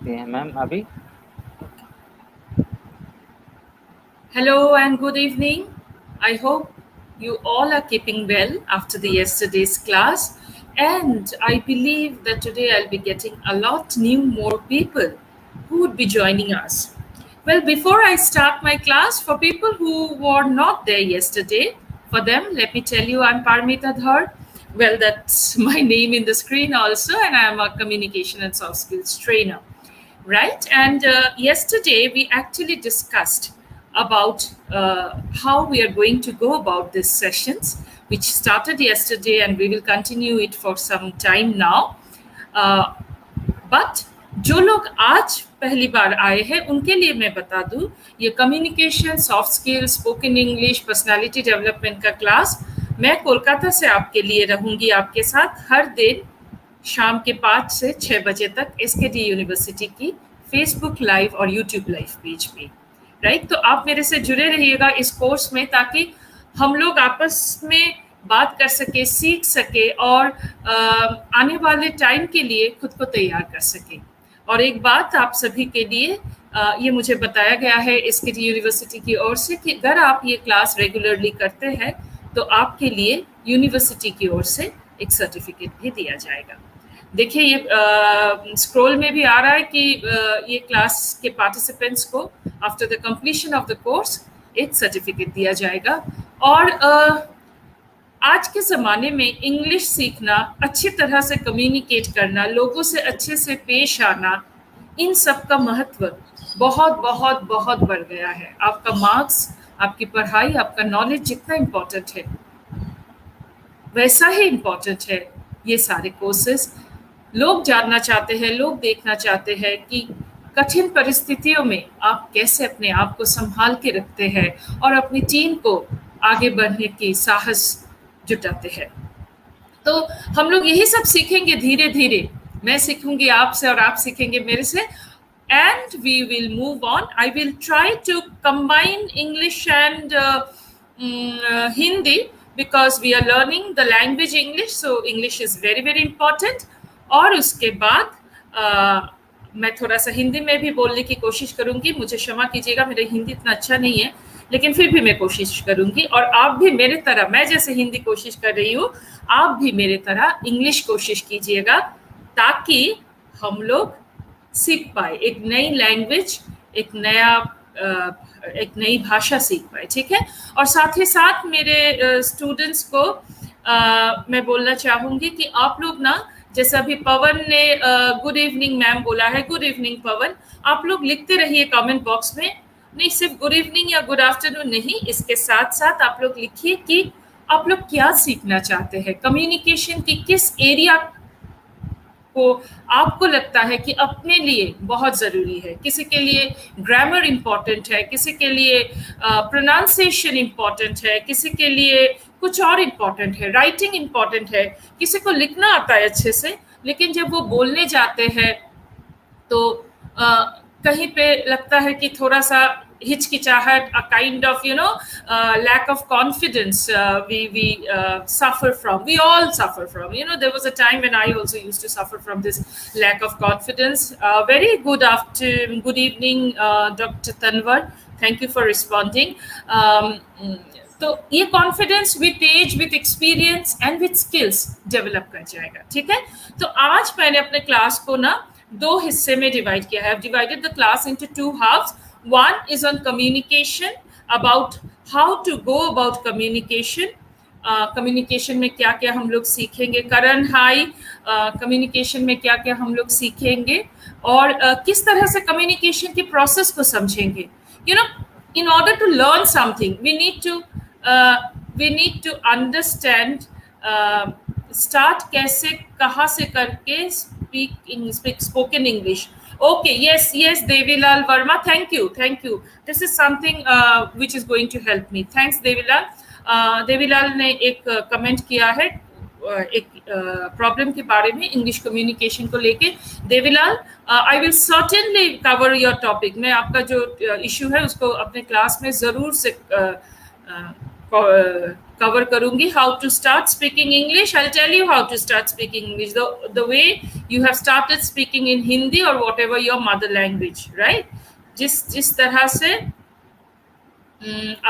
Ma'am अभी Hello and good evening. I hope you all are keeping well after the yesterday's class. And I believe that today I'll be getting a lot more people who would be joining us. Well, before I start my class, for people who were not there yesterday, for them, let me tell you, I'm Parmita Dhar. Well, that's my name in the screen also, and I'm a communication and soft skills trainer, right? And yesterday we actually discussed about how we are going to go about these sessions, which started yesterday, and we will continue it for some time now. uh, but जो लोग आज पहली बार आए हैं उनके लिए मैं बता दूं, ये communication, soft skills, spoken English, personality development का क्लास मैं कोलकाता से आपके लिए रहूंगी, आपके साथ हर दिन शाम के 5 से 6 बजे तक एसकेडी यूनिवर्सिटी की फेसबुक लाइव और यूट्यूब लाइव पेज पे, राइट? तो आप मेरे से जुड़े रहिएगा इस कोर्स में, ताकि हम लोग आपस में बात कर सके, सीख सके और आने वाले टाइम के लिए खुद को तैयार कर सके। और एक बात आप सभी के लिए, ये मुझे बताया गया है एसकेडी यूनिवर्सिटी की ओर से कि अगर आप ये क्लास रेगुलरली करते हैं तो आपके लिए यूनिवर्सिटी की ओर से एक सर्टिफिकेट भी दिया जाएगा। देखिए ये स्क्रॉल में भी आ रहा है कि ये क्लास के पार्टिसिपेंट्स को after the completion of the course एक सर्टिफिकेट दिया जाएगा। और आज के ज़माने में इंग्लिश सीखना, अच्छी तरह से कम्युनिकेट करना, लोगों से अच्छे से पेश आना, इन सब का महत्व बहुत बहुत बहुत बढ़ गया है। आपका मार्क्स, आपकी पढ़ाई, आपका नॉलेज जितना इम्पोर्टेंट है वैसा ही इम्पोर्टेंट है ये सारे कोर्सेज। लोग जानना चाहते हैं, लोग देखना चाहते हैं कि कठिन परिस्थितियों में आप कैसे अपने आप को संभाल के रखते हैं और अपनी टीम को आगे बढ़ने की साहस जुटाते हैं। तो हम लोग यही सब सीखेंगे धीरे धीरे। मैं सीखूंगी आपसे और आप सीखेंगे मेरे से, and we will move on. I will try to combine English and Hindi, because we are learning the language English, so English is very very important. और उसके बाद मैं थोड़ा सा हिंदी में भी बोलने की कोशिश करूंगी। मुझे क्षमा कीजिएगा, मेरा हिंदी इतना अच्छा नहीं है, लेकिन फिर भी मैं कोशिश करूंगी। और आप भी मेरे तरह, मैं जैसे हिंदी कोशिश कर रही हूँ, आप भी मेरे तरह इंग्लिश कोशिश कीजिएगा, ताकि हम लोग सीख पाए एक नई लैंग्वेज, एक नई भाषा सीख पाए, ठीक है? और साथ ही साथ मेरे स्टूडेंट्स को मैं बोलना चाहूंगी कि आप लोग ना, जैसे अभी पवन ने गुड इवनिंग मैम बोला है, गुड इवनिंग पवन, आप लोग लिखते रहिए कमेंट बॉक्स में। नहीं सिर्फ गुड इवनिंग या गुड आफ्टरनून नहीं, इसके साथ साथ आप लोग लिखिए कि आप लोग क्या सीखना चाहते हैं, कम्युनिकेशन की किस एरिया को आपको लगता है कि अपने लिए बहुत ज़रूरी है। किसी के लिए ग्रामर इम्पॉर्टेंट है, किसी के लिए प्रोनाउंसिएशन इम्पॉर्टेंट है, किसी के लिए कुछ और इम्पॉर्टेंट है, राइटिंग इम्पॉर्टेंट है, किसी को लिखना आता है अच्छे से, लेकिन जब वो बोलने जाते हैं तो कहीं पे लगता है कि थोड़ा सा हिचकिचाहट, a kind of lack of confidence we suffer from. We all suffer from. There was a time when I also used to suffer from this lack of confidence. Very good evening, Dr. Tanwar. Thank you for responding. तो ये confidence with age, with experience and with skills develop कर जाएगा, ठीक है? तो आज मैंने अपने क्लास को ना 2 हिस्से में डिवाइड किया है। I've divided the class into 2 halves. One is on communication, about how to go about communication. Communication में क्या क्या हम लोग सीखेंगे, करण हाई, कम्युनिकेशन में क्या क्या हम लोग सीखेंगे और किस तरह से कम्युनिकेशन की प्रोसेस को समझेंगे। In order to learn something, we need to understand start कैसे, कहाँ से करके speak spoken English. Okay, yes, Devilal Verma, thank you. This is something which is going to help me. Thanks, Devilal. Devilal ने एक comment किया है एक problem के बारे में, इंग्लिश कम्युनिकेशन को लेके। Devilal, I will certainly cover your topic. मैं आपका जो इशू है उसको अपने क्लास में ज़रूर से cover karungi how to start speaking English. I'll tell you how to start speaking English, the way you have started speaking in Hindi or whatever your mother language, right? जिस तरह से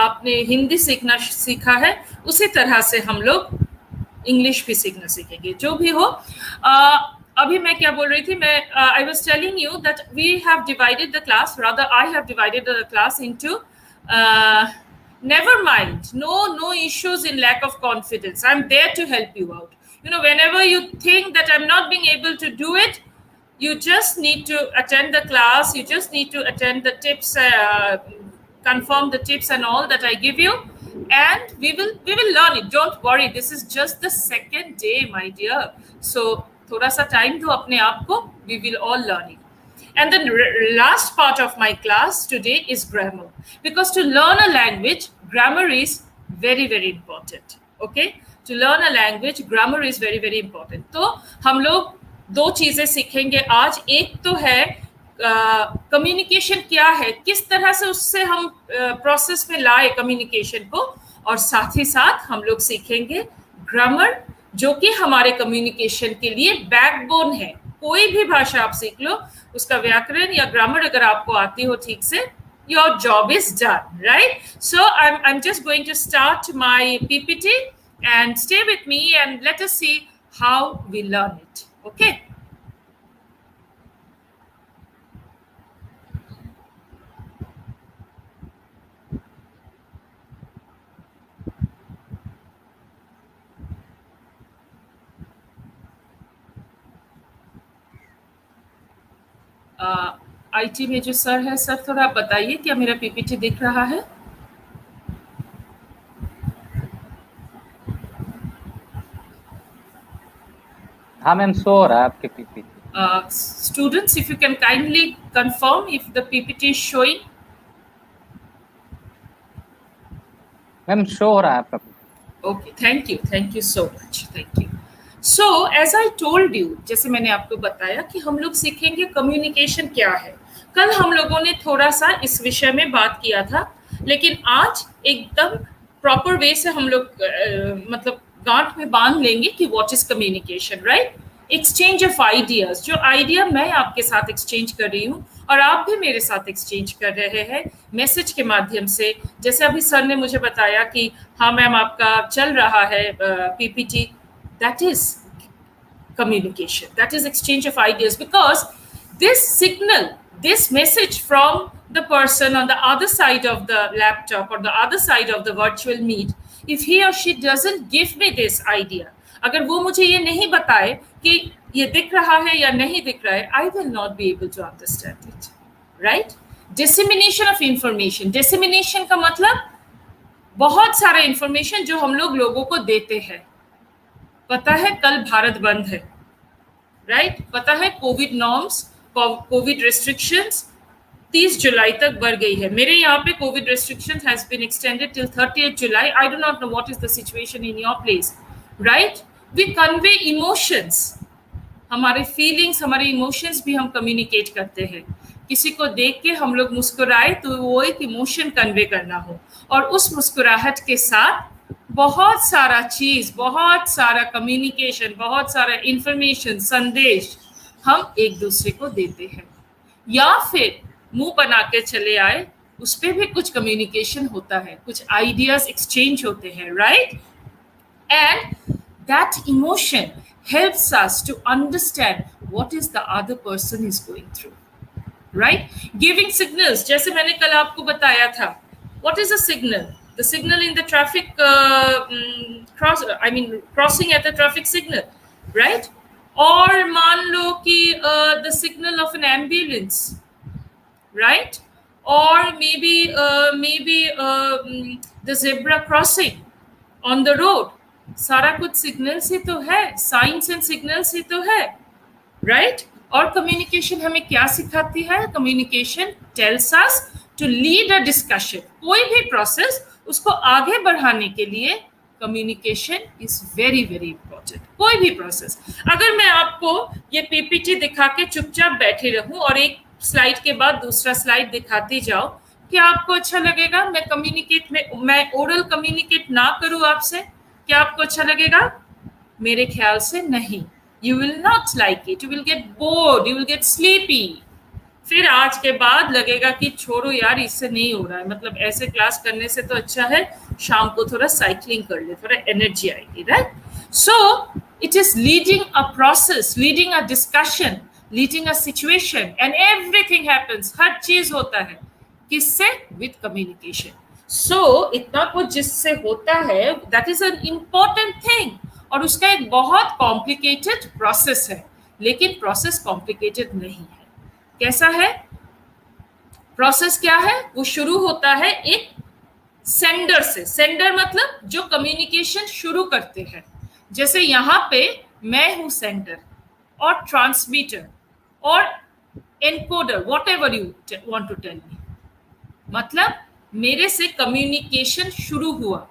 आपने हिंदी सीखना सीखा है उसी तरह से हम लोग इंग्लिश भी सीखना सीखेंगे, जो भी हो। अभी मैं क्या बोल रही थी, मैं I was telling you that we have divided the class, rather I have divided the class into never mind, no issues in lack of confidence. I'm there to help you out. You know, whenever you think that I'm not being able to do it, you just need to attend the class, you just need to attend the tips, confirm the tips and all that I give you, and we will learn it. Don't worry, this is just the second day, my dear. So thoda sa time do apne aap ko, we will all learn it. And the last part of my class today is grammar, because to learn a language, grammar is very very important. Okay, to learn a language, grammar is very very important. तो हम लोग दो चीजें सीखेंगे आज। एक तो है कम्युनिकेशन क्या है, किस तरह से उससे हम प्रोसेस में लाए कम्युनिकेशन को, और साथ ही साथ हम लोग सीखेंगे ग्रामर, जो कि हमारे कम्युनिकेशन के लिए बैकबोन है। कोई भी भाषा आप सीख लो, उसका व्याकरण या ग्रामर अगर आपको आती हो ठीक से, your job is done, right? So I'm just going to start my PPT, and stay with me and let us see how we learn it. Okay? IT में जो सर है, सर थोड़ा आप बताइए क्या मेरा पीपीटी दिख रहा है? हाँ मैम, शो हो रहा है आपके PPT. Students, if you can kindly confirm if the PPT is showing. Ma'am show हो रहा है आपका। Okay, thank you so much, thank you. So as I told you, जैसे मैंने आपको बताया कि हम लोग सीखेंगे कम्युनिकेशन क्या है। कल हम लोगों ने थोड़ा सा इस विषय में बात किया था, लेकिन आज एकदम प्रॉपर वे से हम लोग मतलब गांठ में बांध लेंगे कि what is communication, right? Exchange of ideas, जो आइडिया मैं आपके साथ एक्सचेंज कर रही हूँ और आप भी मेरे साथ एक्सचेंज कर रहे हैं मैसेज के माध्यम से। जैसे अभी सर ने मुझे बताया कि हाँ मैम आपका चल रहा है PPT, that is communication, that is exchange of ideas, because this signal, this message from the person on the other side of the laptop or the other side of the virtual meet, if he or she doesn't give me this idea, अगर वो मुझे ये नहीं बताए कि ये दिख रहा है या नहीं दिख रहा है, I will not be able to understand it, right? Dissemination of information, dissemination का मतलब बहुत सारा इंफॉर्मेशन जो हम लोगों को देते हैं। पता है कल भारत बंद है, राइट? पता है कोविड नॉर्म्स, कोविड रेस्ट्रिक्शंस 30 जुलाई तक बढ़ गई है। मेरे यहाँ पे Covid restrictions has been extended till 30th July. I do not know what is the situation in your place, right? We convey emotions, हमारे फीलिंग्स, हमारे इमोशंस भी हम कम्युनिकेट करते हैं। किसी को देख के हम लोग मुस्कुराए तो वो एक इमोशन कन्वे करना हो, और उस मुस्कुराहट के साथ बहुत सारा चीज, बहुत सारा कम्युनिकेशन, बहुत सारा इंफॉर्मेशन, संदेश हम एक दूसरे को देते हैं। या फिर मुंह बना के चले आए, उस पर भी कुछ कम्युनिकेशन होता है, कुछ आइडियाज एक्सचेंज होते हैं, right? And that emotion helps us to understand what is the other person is going through, right? Giving signals, जैसे मैंने कल आपको बताया था, what is a signal? The signal in the traffic crossing at the traffic signal, right? और मान लो कि the signal of an ambulance, right? Or maybe the zebra crossing on the road. सारा कुछ सिग्नल से तो है, साइंस एंड सिग्नल से तो है, राइट? और कम्युनिकेशन हमें क्या सिखाती है? Communication tells us to lead a discussion. कोई भी प्रोसेस, उसको आगे बढ़ाने के लिए communication is very very important. कोई भी प्रोसेस, अगर मैं आपको ये पीपीटी दिखा के चुपचाप बैठे रहूं और एक स्लाइड के बाद दूसरा स्लाइड दिखाती जाओ, क्या आपको अच्छा लगेगा मैं ओरल कम्युनिकेट ना करूं आपसे? क्या आपको अच्छा लगेगा? मेरे ख्याल से नहीं. You will not like it, you will get bored, you will get sleepy. फिर आज के बाद लगेगा कि छोड़ो यार, इससे नहीं हो रहा है, मतलब ऐसे क्लास करने से तो अच्छा है शाम को थोड़ा साइकिलिंग कर ले, थोड़ा एनर्जी आएगी, right? So it is leading a process, leading a discussion, leading a situation, and everything happens. हर चीज होता है किससे? With communication. सो इतना कुछ जिससे होता है, that is an important thing. और उसका एक बहुत कॉम्प्लिकेटेड प्रोसेस है, लेकिन प्रोसेस कॉम्प्लिकेटेड नहीं है. कैसा है प्रोसेस? क्या है वो? शुरू होता है एक सेंडर से. सेंडर मतलब जो कम्युनिकेशन शुरू करते हैं. जैसे यहां पे मैं हूं सेंडर, और ट्रांसमीटर, और encoder, whatever you want to tell me. मतलब मेरे से कम्युनिकेशन शुरू हुआ.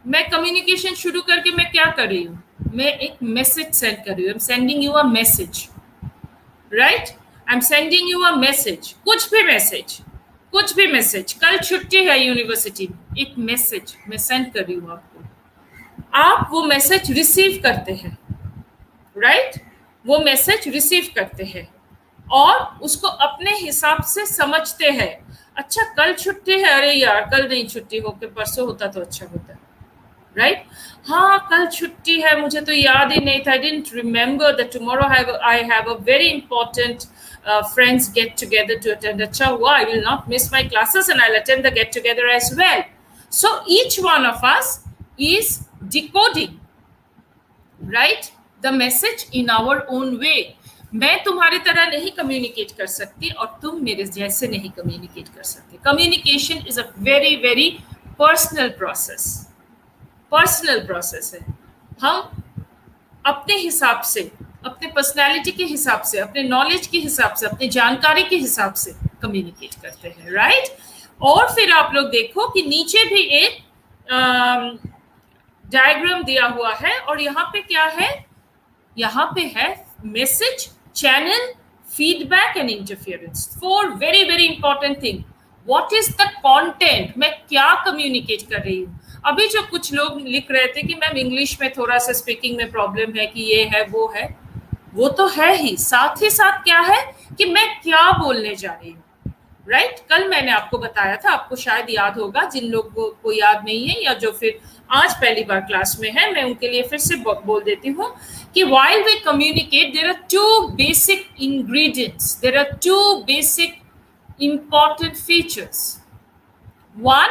मैं कम्युनिकेशन शुरू करके मैं क्या कर रही हूं? मैं एक मैसेज सेंड कर रही हूँ. I am sending you a message, right? I am sending you a message. कुछ भी मैसेज. कल छुट्टी है यूनिवर्सिटी में, एक मैसेज मैं सेंड कर रही हूँ आपको. आप वो मैसेज रिसीव करते हैं, राइट? वो मैसेज रिसीव करते हैं और उसको अपने हिसाब से समझते हैं. अच्छा, कल छुट्टी है, अरे यार कल नहीं छुट्टी, होके परसों होता तो अच्छा होता, राइट? हाँ, कल छुट्टी है, मुझे तो याद ही नहीं था. I didn't remember that tomorrow I have a very important friends get together to attend. Acha hua, I will not miss my classes and I'll attend the get together as well. So each one of us is decoding, right, the message in our own way. मैं तुम्हारी तरह नहीं communicate कर सकती और तुम मेरे जैसे नहीं कम्युनिकेट कर सकते. Communication is a very very personal process है. हम अपने हिसाब से, अपने पर्सनैलिटी के हिसाब से, अपने नॉलेज के हिसाब से, अपनी जानकारी के हिसाब से कम्युनिकेट करते हैं, राइट? और फिर आप लोग देखो कि नीचे भी एक डायग्राम दिया हुआ है और यहाँ पे क्या है? यहाँ पे है message, channel, feedback and interference. 4 very very important thing. What is the content? मैं क्या कम्युनिकेट कर रही हूँ? अभी जो कुछ लोग लिख रहे थे कि मैम इंग्लिश में थोड़ा सा स्पीकिंग में प्रॉब्लम है, कि ये है वो है, वो तो है ही. साथ क्या है कि मैं क्या बोलने जा रही हूँ, राइट? कल मैंने आपको बताया था, आपको शायद याद होगा, जिन लोगों को याद नहीं है या जो फिर आज पहली बार क्लास में है, मैं उनके लिए फिर से बोल देती हूँ कि while we communicate, there are two basic ingredients, there are two basic important features. One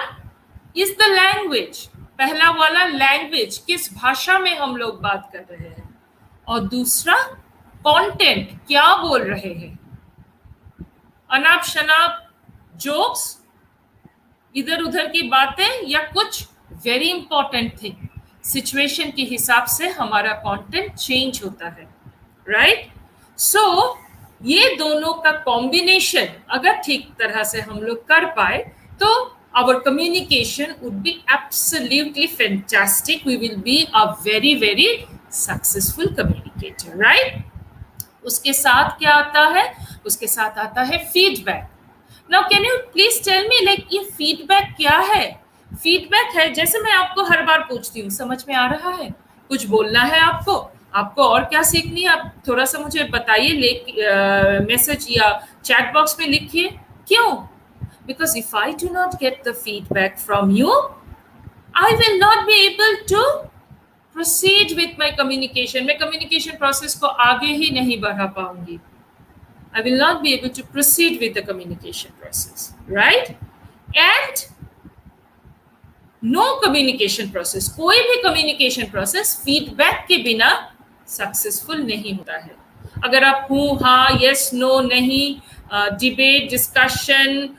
is the language. पहला वाला लैंग्वेज, किस भाषा में हम लोग बात कर रहे हैं, और दूसरा कंटेंट, क्या बोल रहे हैं. अनाप शनाप जोक्स, इधर उधर की बातें, या कुछ वेरी इंपॉर्टेंट थिंग. सिचुएशन के हिसाब से हमारा कंटेंट चेंज होता है, राइट? सो ये दोनों का कॉम्बिनेशन अगर ठीक तरह से हम लोग कर पाए तो our communication would be absolutely fantastic. We will be a very very successful communicator, right? उसके साथ क्या आता है? उसके साथ आता है feedback. Now can you please tell me, like ये फीडबैक क्या है? फीडबैक है, जैसे मैं आपको हर बार पूछती हूँ, समझ में आ रहा है? कुछ बोलना है आपको और क्या सीखनी है? आप थोड़ा सा मुझे बताइए, मैसेज या चैट बॉक्स में लिखिए. क्यों? Because if I do not get the feedback from you, I will not be able to proceed with my communication. मैं communication process को आगे ही नहीं बढ़ा पाऊंगी. I will not be able to proceed with the communication process, right? And no communication process, कोई भी communication process feedback के बिना successful नहीं होता है. अगर आप हूँ, हाँ, yes, no, नहीं, डिबेट, डिस्कशन,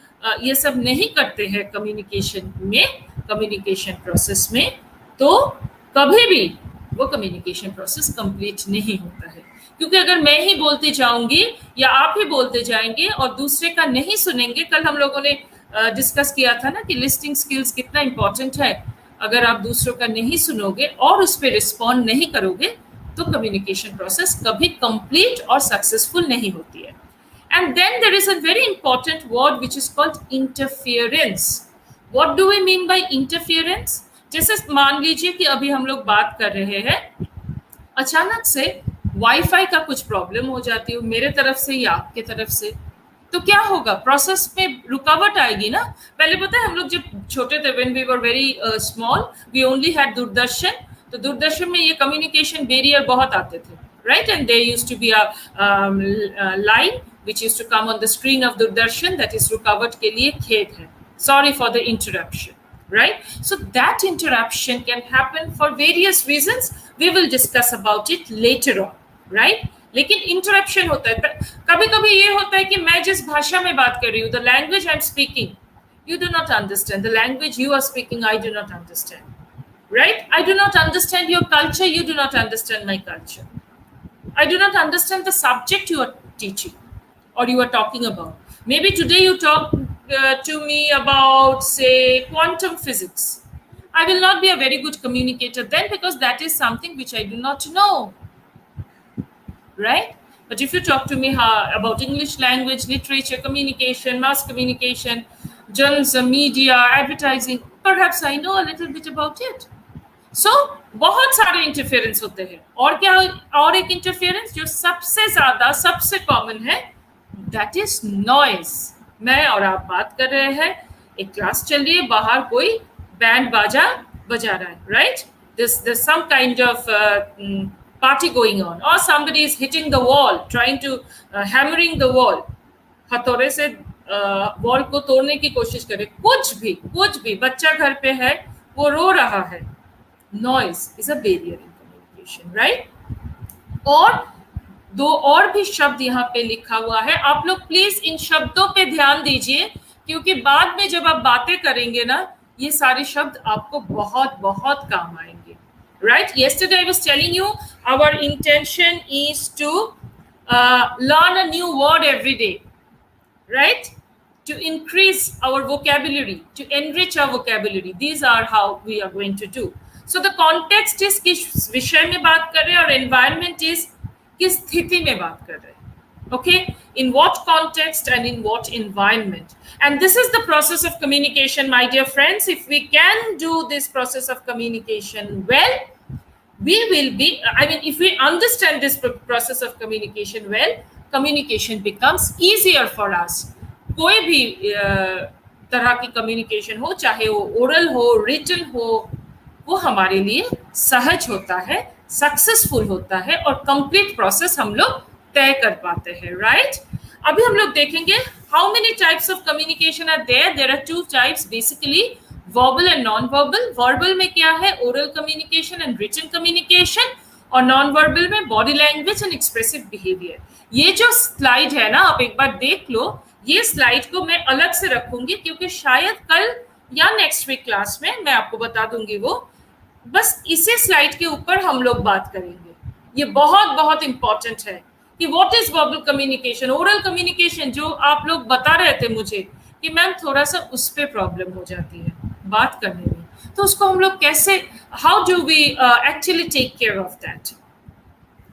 ये सब नहीं करते हैं कम्युनिकेशन प्रोसेस में, तो कभी भी वो कम्युनिकेशन प्रोसेस कंप्लीट नहीं होता है. क्योंकि अगर मैं ही बोलती जाऊंगी या आप ही बोलते जाएंगे और दूसरे का नहीं सुनेंगे, कल हम लोगों ने डिस्कस किया था ना कि लिस्टिंग स्किल्स कितना इंपॉर्टेंट है. अगर आप दूसरों का नहीं सुनोगे और उस पर रिस्पॉन्ड नहीं करोगे तो कम्युनिकेशन प्रोसेस कभी कंप्लीट और सक्सेसफुल नहीं होती है. And then there is a very important word which is called interference. What do we mean by interference? जैसे मान लीजिए कि अभी हम लोग बात कर रहे हैं, अचानक से वाईफाई का कुछ प्रॉब्लम हो जाती है मेरे तरफ से या आपके तरफ से, तो क्या होगा, प्रोसेस में रुकावट आएगी ना। पहले पता है हम लोग जब छोटे थे, when we were very small, we only had Doordarshan, तो दूरदर्शन में ये कम्युनिकेशन बैरियर बहुत आते थे, right, and there used to be a line which used to come on the screen of Doordarshan, that is रुकावट के लिए खेद है, sorry for the interruption, right? So that interruption can happen for various reasons, we will discuss about it later on, right? लेकिन interruption होता है, कभी कभी ये होता है कि मैं जिस भाषा में बात कर रही हूँ, the language I am speaking, you do not understand, the language you are speaking I do not understand, right? I do not understand your culture, you do not understand my culture, I do not understand the subject you are teaching or you are talking about. Maybe today you talk to me about, say, quantum physics. I will not be a very good communicator then, because that is something which I do not know, right? But if you talk to me about English language, literature, communication, mass communication, journalism, media, advertising, perhaps I know a little bit about it. So बहुत सारे interference होते हैं, और क्या, और एक interference जो सबसे ज्यादा सबसे कॉमन है, दैट इज नॉइज। मैं और आप बात कर रहे हैं, एक क्लास चल रही है, बाहर कोई बैंड बाजा बजा रहा है, right, there's some kind of party going on, or somebody is hitting the wall, trying to hammering the wall, हथौड़े से वॉल को तोड़ने की कोशिश करे, कुछ भी बच्चा घर पे है, वो रो रहा है, noise is a barrier in communication, right? और दो और भी शब्द यहाँ पे लिखा हुआ है, आप लोग प्लीज इन शब्दों पे ध्यान दीजिए, क्योंकि बाद में जब आप बातें करेंगे ना, ये सारे शब्द आपको बहुत बहुत काम आएंगे, right? Yesterday I was telling you our intention is to learn a new word every day, right? To increase our vocabulary, to enrich our vocabulary. These are how we are going to do. So the context is किस विषय में बात कर रहे हैं, और environment is किस स्थिति में बात कर रहे हैं, okay? In what context and in what environment. And this is the process of communication, my dear friends. If we can do this process of communication well, we will be, I mean, if we understand this process of communication well, communication becomes easier for us. कोई भी तरह की communication हो, चाहे वो oral हो, written हो, वो हमारे लिए सहज होता है, सक्सेसफुल होता है, और कंप्लीट प्रोसेस हम लोग तय कर पाते हैं, राइट? अभी हम लोग देखेंगे how many types of communication are there. There are two types basically, verbal and non verbal. Verbal में क्या है, oral communication and written communication, और नॉन वर्बल में body language and expressive behaviour. ये जो स्लाइड है ना, आप एक बार देख लो, ये स्लाइड को मैं अलग से रखूंगी, क्योंकि शायद कल या नेक्स्ट वीक क्लास में मैं आपको बता दूंगी, वो बस इसी स्लाइड के ऊपर हम लोग बात करेंगे। ये बहुत बहुत इंपॉर्टेंट है कि what is verbal communication, oral communication, जो आप लोग बता रहे थे मुझे कि मैम थोड़ा सा उस पर प्रॉब्लम हो जाती है बात करने में, तो उसको हम लोग कैसे, how do we actually take care of that,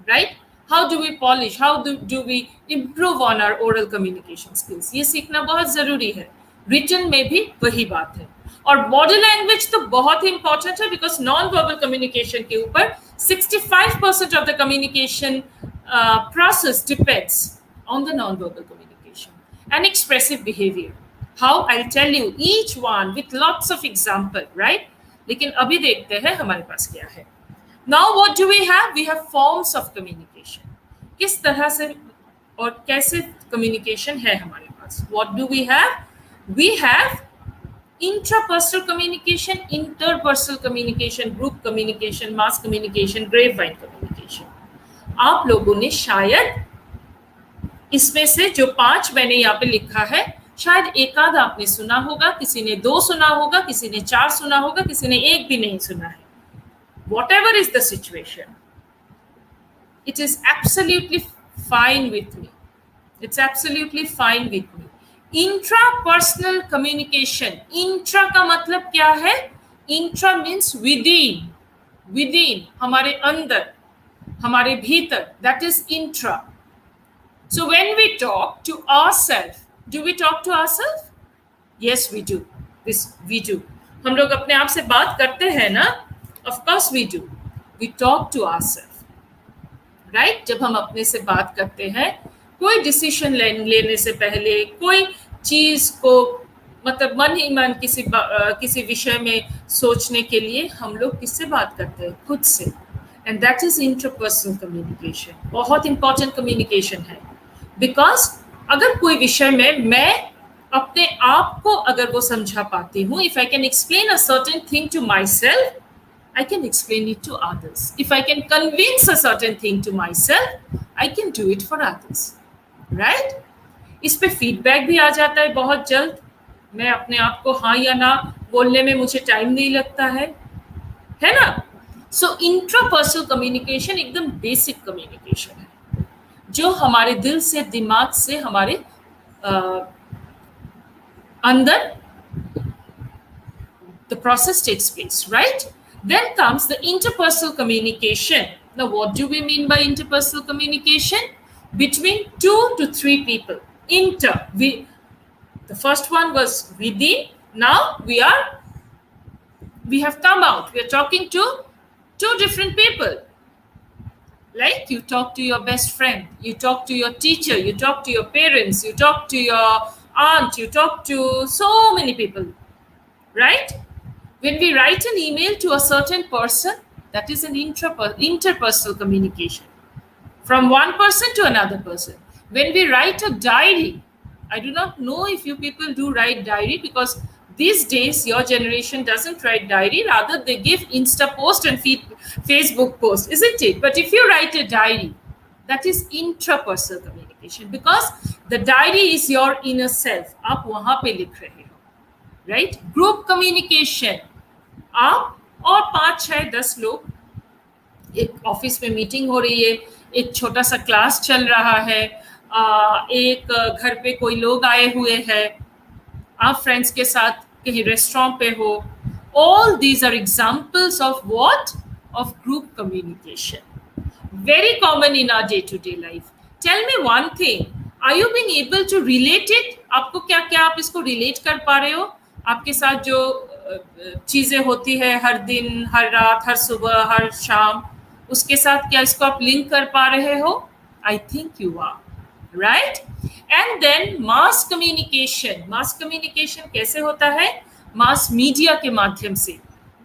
right? How do we polish, how do we improve on our oral communication skills, ये सीखना बहुत जरूरी है। रिटन में भी वही बात है, और बॉडी लैंग्वेज तो बहुत ही इंपॉर्टेंट है, बिकॉज नॉन वर्बल कम्युनिकेशन के ऊपर 65% of the communication process depends on the non-verbal communication and expressive behavior. How? I'll tell you each one with lots of example, right? लेकिन अभी देखते हैं हमारे पास क्या है। Now what do we have? We have forms of communication. किस तरह से और कैसे communication है हमारे पास? What do we have? We have intrapersonal communication, interpersonal communication, group communication, mass communication, grapevine communication. आप लोगों ने शायद इसमें से जो 5 मैंने यहाँ पे लिखा है, शायद एक आध आपने सुना होगा, किसी ने 2 सुना होगा, किसी ने 4 सुना होगा, किसी ने 1 भी नहीं सुना है। Whatever is the situation, it is absolutely fine with me. It's absolutely fine with me. Intrapersonal communication. Intra का मतलब क्या है? Intra means within. Within, हमारे अंदर, हमारे भीतर, that is intra. So when we talk to ourselves, do we talk to ourselves? Yes, we do. This we do. हम लोग अपने आप से बात करते हैं ना? Of course we do. We talk to ourselves. Right जब हम अपने से बात करते हैं कोई डिसीजन लेने से पहले कोई चीज को मतलब मन ही मन किसी विषय में सोचने के लिए हम लोग किससे बात करते हैं खुद से and that is interpersonal communication बहुत इंपॉर्टेंट कम्युनिकेशन है बिकॉज अगर कोई विषय में मैं अपने आप को अगर वो समझा पाती हूँ if I can explain a certain thing to myself I can explain it to others. If I can convince a certain thing to myself, I can do it for others. Right? इस पे feedback भी आ जाता है बहुत जल्द मैं अपने आप को हाँ या ना बोलने में मुझे टाइम नहीं लगता है ना सो इंट्रापर्सनल कम्युनिकेशन एकदम बेसिक कम्युनिकेशन है जो हमारे दिल से दिमाग से हमारे अंदर the process takes place, right? Then comes the interpersonal communication. Now, what do we mean by interpersonal communication? Between 2 to 3 people. The first one was within. Now we have come out. We are talking to 2 different people. Like you talk to your best friend, you talk to your teacher, you talk to your parents, you talk to your aunt, you talk to so many people, right? When we write an email to a certain person, that is an interpersonal communication from one person to another person. When we write a diary, I do not know if you people do write diary because these days your generation doesn't write diary, rather they give Insta post and Facebook post, isn't it? But if you write a diary, that is intrapersonal communication because the diary is your inner self. आप वहाँ पे लिख रहे हो, right? Group communication. आप और 5, 6, 10 लोग एक ऑफिस में मीटिंग हो रही है एक छोटा सा क्लास चल रहा है एक घर पे कोई लोग आए हुए हैं आप फ्रेंड्स के साथ कहीं रेस्टोरेंट पे हो all these are examples of what of group communication very common in our day to day life tell me one thing are you being able to relate it आपको क्या क्या आप इसको रिलेट कर पा रहे हो आपके साथ जो चीजें होती है हर दिन हर रात हर सुबह हर शाम उसके साथ क्या इसको आप लिंक कर पा रहे हो I think you are right and then mass communication कैसे होता है मास मीडिया के माध्यम से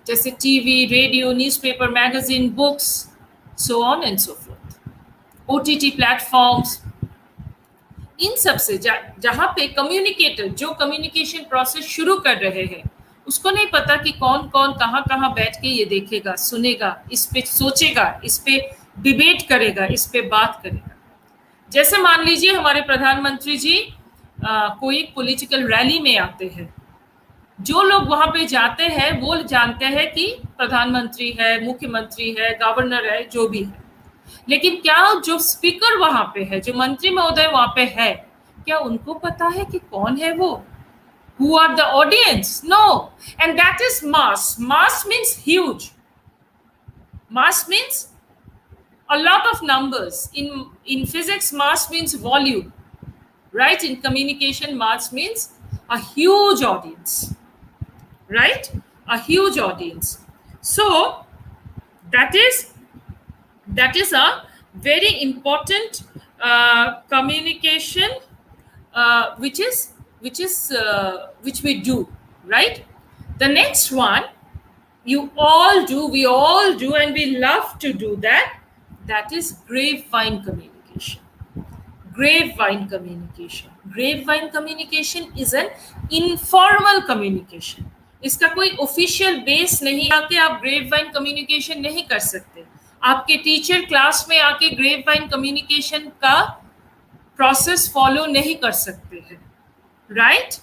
जैसे TV radio newspaper magazine books so on and so forth OTT platforms इन सब से जहां पे कम्युनिकेटर जो कम्युनिकेशन प्रोसेस शुरू कर रहे हैं उसको नहीं पता कि कौन कौन कहाँ बैठ के ये देखेगा सुनेगा इस पे सोचेगा इस पे डिबेट करेगा इस पे बात करेगा जैसे मान लीजिए हमारे प्रधानमंत्री जी कोई पॉलिटिकल रैली में आते हैं जो लोग वहां पे जाते हैं वो जानते हैं कि प्रधानमंत्री है मुख्यमंत्री है गवर्नर है जो भी है लेकिन क्या जो स्पीकर वहां पे है जो मंत्री महोदय वहां पे है क्या उनको पता है कि कौन है वो Who are the audience? No. And that is mass. Mass means huge. Mass means a lot of numbers. In physics, mass means volume. Right? In communication, mass means a huge audience. Right? A huge audience. So, that is a very important communication which we do, right? The next one we all do and we love to do that is grapevine communication. Grapevine communication is an informal communication. इसका कोई official base नहीं आके आप grapevine communication नहीं कर सकते आपके teacher class में आके ग्रेपवाइन कम्युनिकेशन का प्रोसेस फॉलो नहीं कर सकते हैं राइट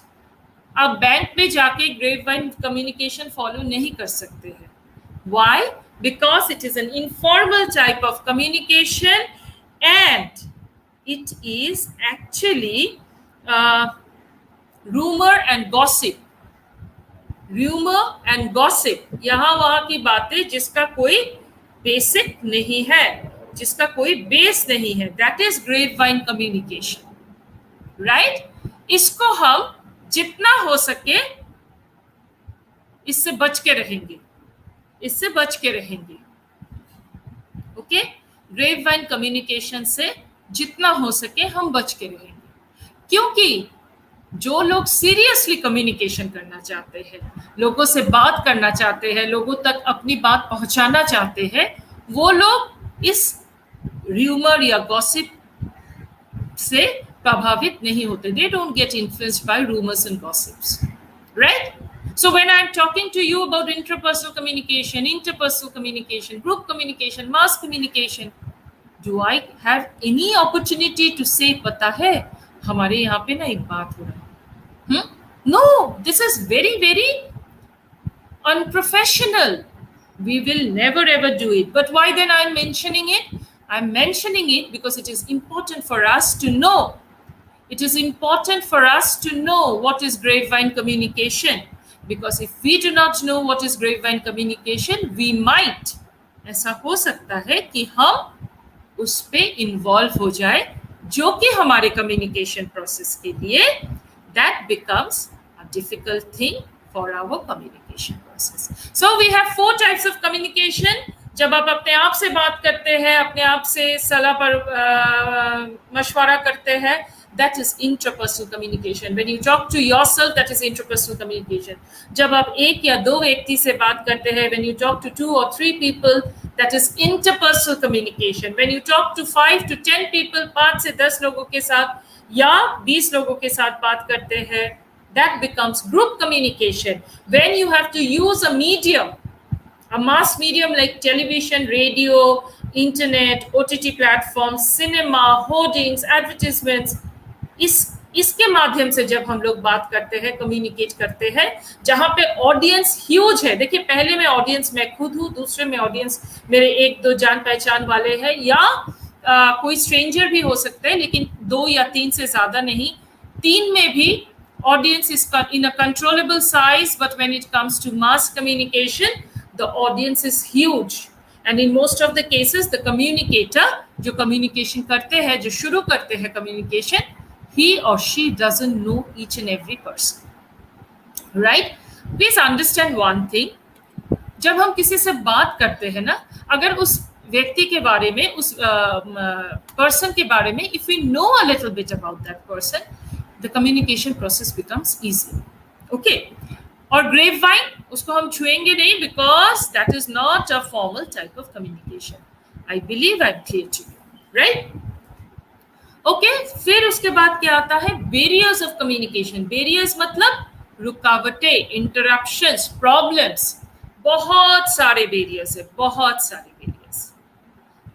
आप बैंक में जाके ग्रेपवाइन कम्युनिकेशन फॉलो नहीं कर सकते हैं why because it is an informal type of communication and it is actually rumour and gossip यहाँ वहां की बातें जिसका कोई बेसिक नहीं है जिसका कोई बेस नहीं है, that is grapevine communication, right? इसको हम जितना हो सके इससे बच के रहेंगे, इससे बच के रहेंगे। ओके, ग्रेप वाइन कम्युनिकेशन से जितना हो सके हम बच के रहेंगे, क्योंकि जो लोग सीरियसली कम्युनिकेशन करना चाहते हैं, लोगों से बात करना चाहते हैं, लोगों तक अपनी बात पहुंचाना चाहते हैं, वो लोग इस र्यूमर या गॉसिप से प्रभावित नहीं होते. They don't get influenced by rumors and gossips, right? So when I'm talking to you about interpersonal communication, group communication, mass communication, do I have any opportunity to say पता है हमारे यहाँ पे ना एक बात हो रहा है? No, this is very very unprofessional. We will never ever do it. But why then I'm mentioning it? I'm mentioning it because it is important for us to know. It is important for us to know what is grapevine communication. Because if we do not know what is grapevine communication, we might, ऐसा हो सकता है कि हम उस पे involve हो जाए, जो कि हमारे कम्युनिकेशन प्रोसेस के लिए that becomes a difficult thing for our communication process. So we have 4 types of communication. जब आप अपने आप से बात करते हैं, अपने आप से सलाह पर मशवरा करते हैं, that is intrapersonal communication. When you talk to yourself, that is intrapersonal communication. जब आप एक या दो व्यक्ति से बात करते हैं, when you talk to 2 or 3 people, that is interpersonal communication. When you talk to 5 to 10 people, 5 से 10 लोगों के साथ या 20 लोगों के साथ बात करते हैं, that becomes group communication. When you have to use a medium, a mass medium like television, radio, internet, OTT platforms, cinema, hoardings, advertisements, इसके माध्यम से जब हम लोग बात करते हैं, कम्युनिकेट करते हैं, जहां पे ऑडियंस ह्यूज है. देखिए, पहले में ऑडियंस मैं खुद हूँ, दूसरे में ऑडियंस मेरे 1-2 जान पहचान वाले हैं, या कोई स्ट्रेंजर भी हो सकता है, लेकिन 2 या 3 से ज्यादा नहीं. 3 में भी audience is in a controllable size, but when it comes to mass communication, the audience is huge. And in most of the cases, the communicator, जो communication करते हैं, जो शुरू करते हैं communication, he or she doesn't know each and every person. Right? Please understand one thing. जब हम किसी से बात करते हैं ना, अगर उस व्यक्ति के बारे में, उस person के बारे में, if we know a little bit about that person, the communication process becomes easy. Okay? और grapevine, उसको हम छुएंगे नहीं, because that is not a formal type of communication. I believe I'm clear to you, right? Okay, फिर उसके बाद क्या आता है? Barriers of communication. Barriers मतलब रुकावटें, interruptions, problems. बहुत सारे barriers है, बहुत सारे barriers.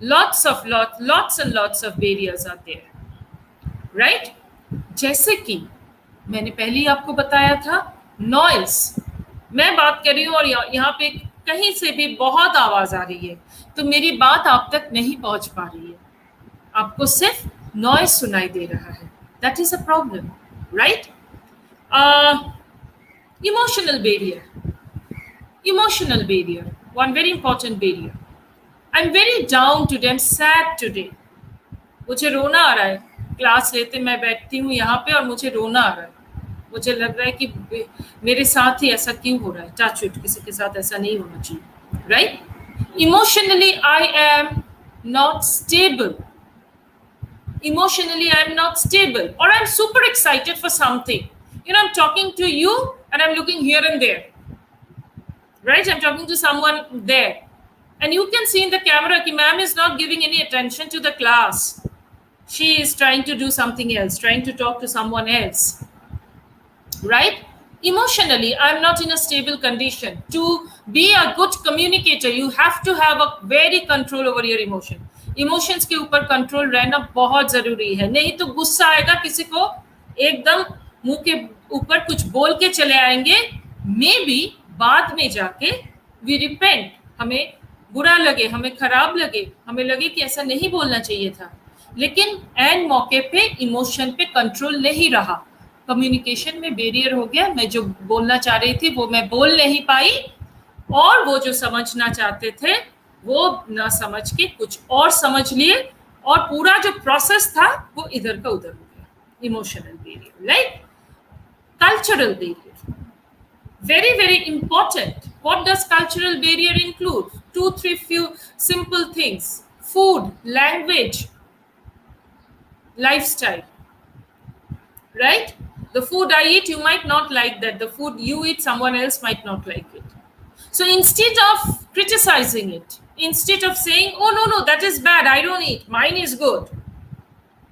Lots and lots of barriers are there, right? जैसे कि मैंने पहले ही आपको बताया था, नॉइज. मैं बात कर रही हूँ और यहाँ पे कहीं से भी बहुत आवाज आ रही है, तो मेरी बात आप तक नहीं पहुंच पा रही है, आपको सिर्फ नॉइज सुनाई दे रहा है. That is a problem, right? Emotional barrier, one very important barrier. I am very down today, I am sad today. मुझे रोना आ रहा है. क्लास लेते मैं बैठती हूँ यहाँ पे और मुझे रोना आ रहा है. मुझे लग रहा है कि मेरे साथ ही ऐसा क्यों हो रहा है. टचवुड, किसी के साथ ऐसा नहीं होना चाहिए, right? Emotionally I am not stable. Emotionally, I'm not stable, or I'm super excited for something. You know, I'm talking to you and I'm looking here and there, right? I'm talking to someone there, and you can see in the camera that ma'am is not giving any attention to the class. She is trying to do something else, trying to talk to someone else, right? Emotionally, I'm not in a stable condition. To be a good communicator, you have to have a very control over your emotion. Emotions के ऊपर control रहना बहुत जरूरी है, नहीं तो गुस्सा आएगा, किसी को एकदम मुंह के ऊपर कुछ बोल के चले आएंगे, मे बी बाद में जाके वी रिपेंट, हमें बुरा लगे, हमें खराब लगे, हमें लगे कि ऐसा नहीं बोलना चाहिए था, लेकिन एंड मौके पे इमोशन पे कंट्रोल नहीं रहा, कम्युनिकेशन में बैरियर हो गया. मैं जो बोलना चाह रही थी वो मैं बोल नहीं पाई, और वो जो समझना चाहते थे वो ना समझ के कुछ और समझ लिए, और पूरा जो प्रोसेस था वो इधर का उधर हो गया. Emotional barrier. Like cultural barrier, very very important. What does cultural barrier include? Two three few simple things: food, language, lifestyle. Right? The food I eat, you might not like that. The food you eat, someone else might not like it. So instead of criticizing it, instead of saying, oh no, that is bad, I don't eat, mine is good,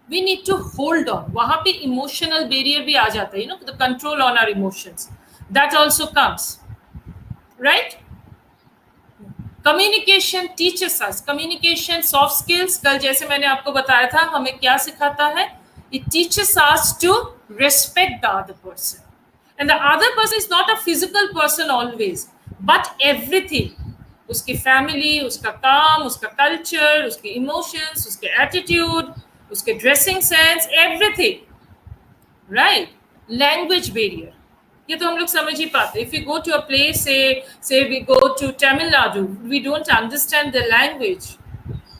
we need to hold on. वहां पे emotional barrier भी आ जाता है, the control on our emotions. That also comes. Right? Communication teachers us. Communication soft skills, कल जैसे मैंने आपको बताया था, हमें क्या सिखाता है? It teachers us to respect the other person, and the other person is not a physical person always, but everything. उसकी फैमिली, उसका काम, उसका कल्चर, उसके इमोशंस, उसके एटीट्यूड, उसके dressing sense, everything. Right? Language barrier, ये तो हम लोग समझ ही पाते. If you go to a place, से we go to Tamil Nadu, we don't understand the language,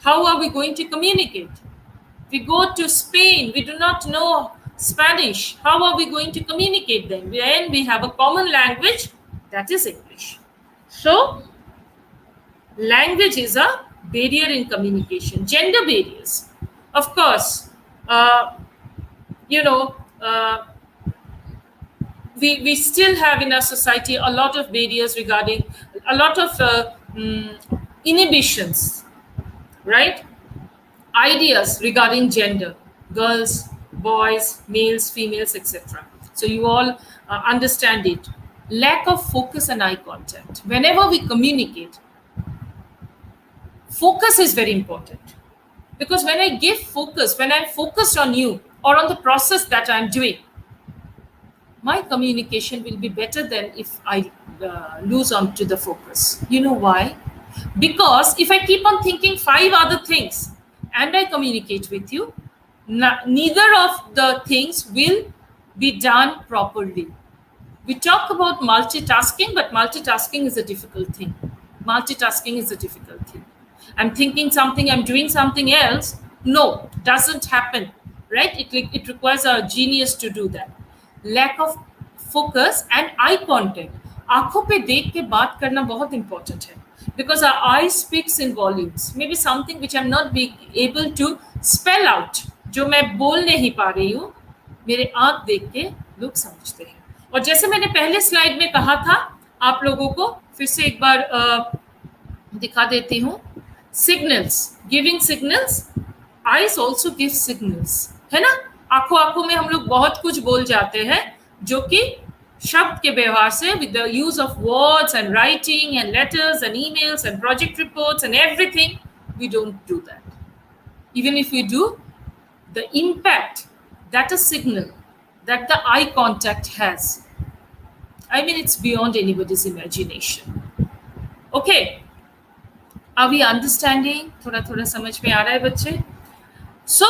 how are we going to communicate? We go to Spain, we do not know Spanish, how are we going to communicate then? When we have a common language, that is English. So language is a barrier in communication. Gender barriers, of course, uh, you know uh, we still have in our society a lot of barriers regarding, a lot of inhibitions, right? Ideas regarding gender, girls, boys, males, females, etc. So you all understand it. Lack of focus and eye contact. Whenever we communicate, focus is very important. Because when I give focus, when I'm focused on you or on the process that I'm doing, my communication will be better than if I lose on to the focus. You know why? Because if I keep on thinking 5 other things and I communicate with you, neither of the things will be done properly. We talk about multitasking, but multitasking is a difficult thing. Multitasking is a difficult thing. I'm thinking something, I'm doing something else. No, doesn't happen, right? It requires a genius to do that. Lack of focus and eye contact. आंखों पे देख के बात करना बहुत important है, because our eye speaks in volumes. Maybe something which I'm not being able to spell out, जो मैं बोल नहीं पा रही हूँ, मेरे आंख देख के लोग समझते हैं. और जैसे मैंने पहले स्लाइड में कहा था, आप लोगों को फिर से एक बार दिखा देती हूँ. Signals, giving signals, eyes also give signals, है ना? आंखों आंखों में हम लोग बहुत कुछ बोल जाते हैं, जो कि शब्द के व्यवहार से, with the use of words and writing and letters and emails and project reports and everything, we don't do that. Even if we do, the impact that a signal, that the eye contact has, I mean, it's beyond anybody's imagination. Okay, are we understanding? थोड़ा थोड़ा समझ में आ रहा है बच्चे? So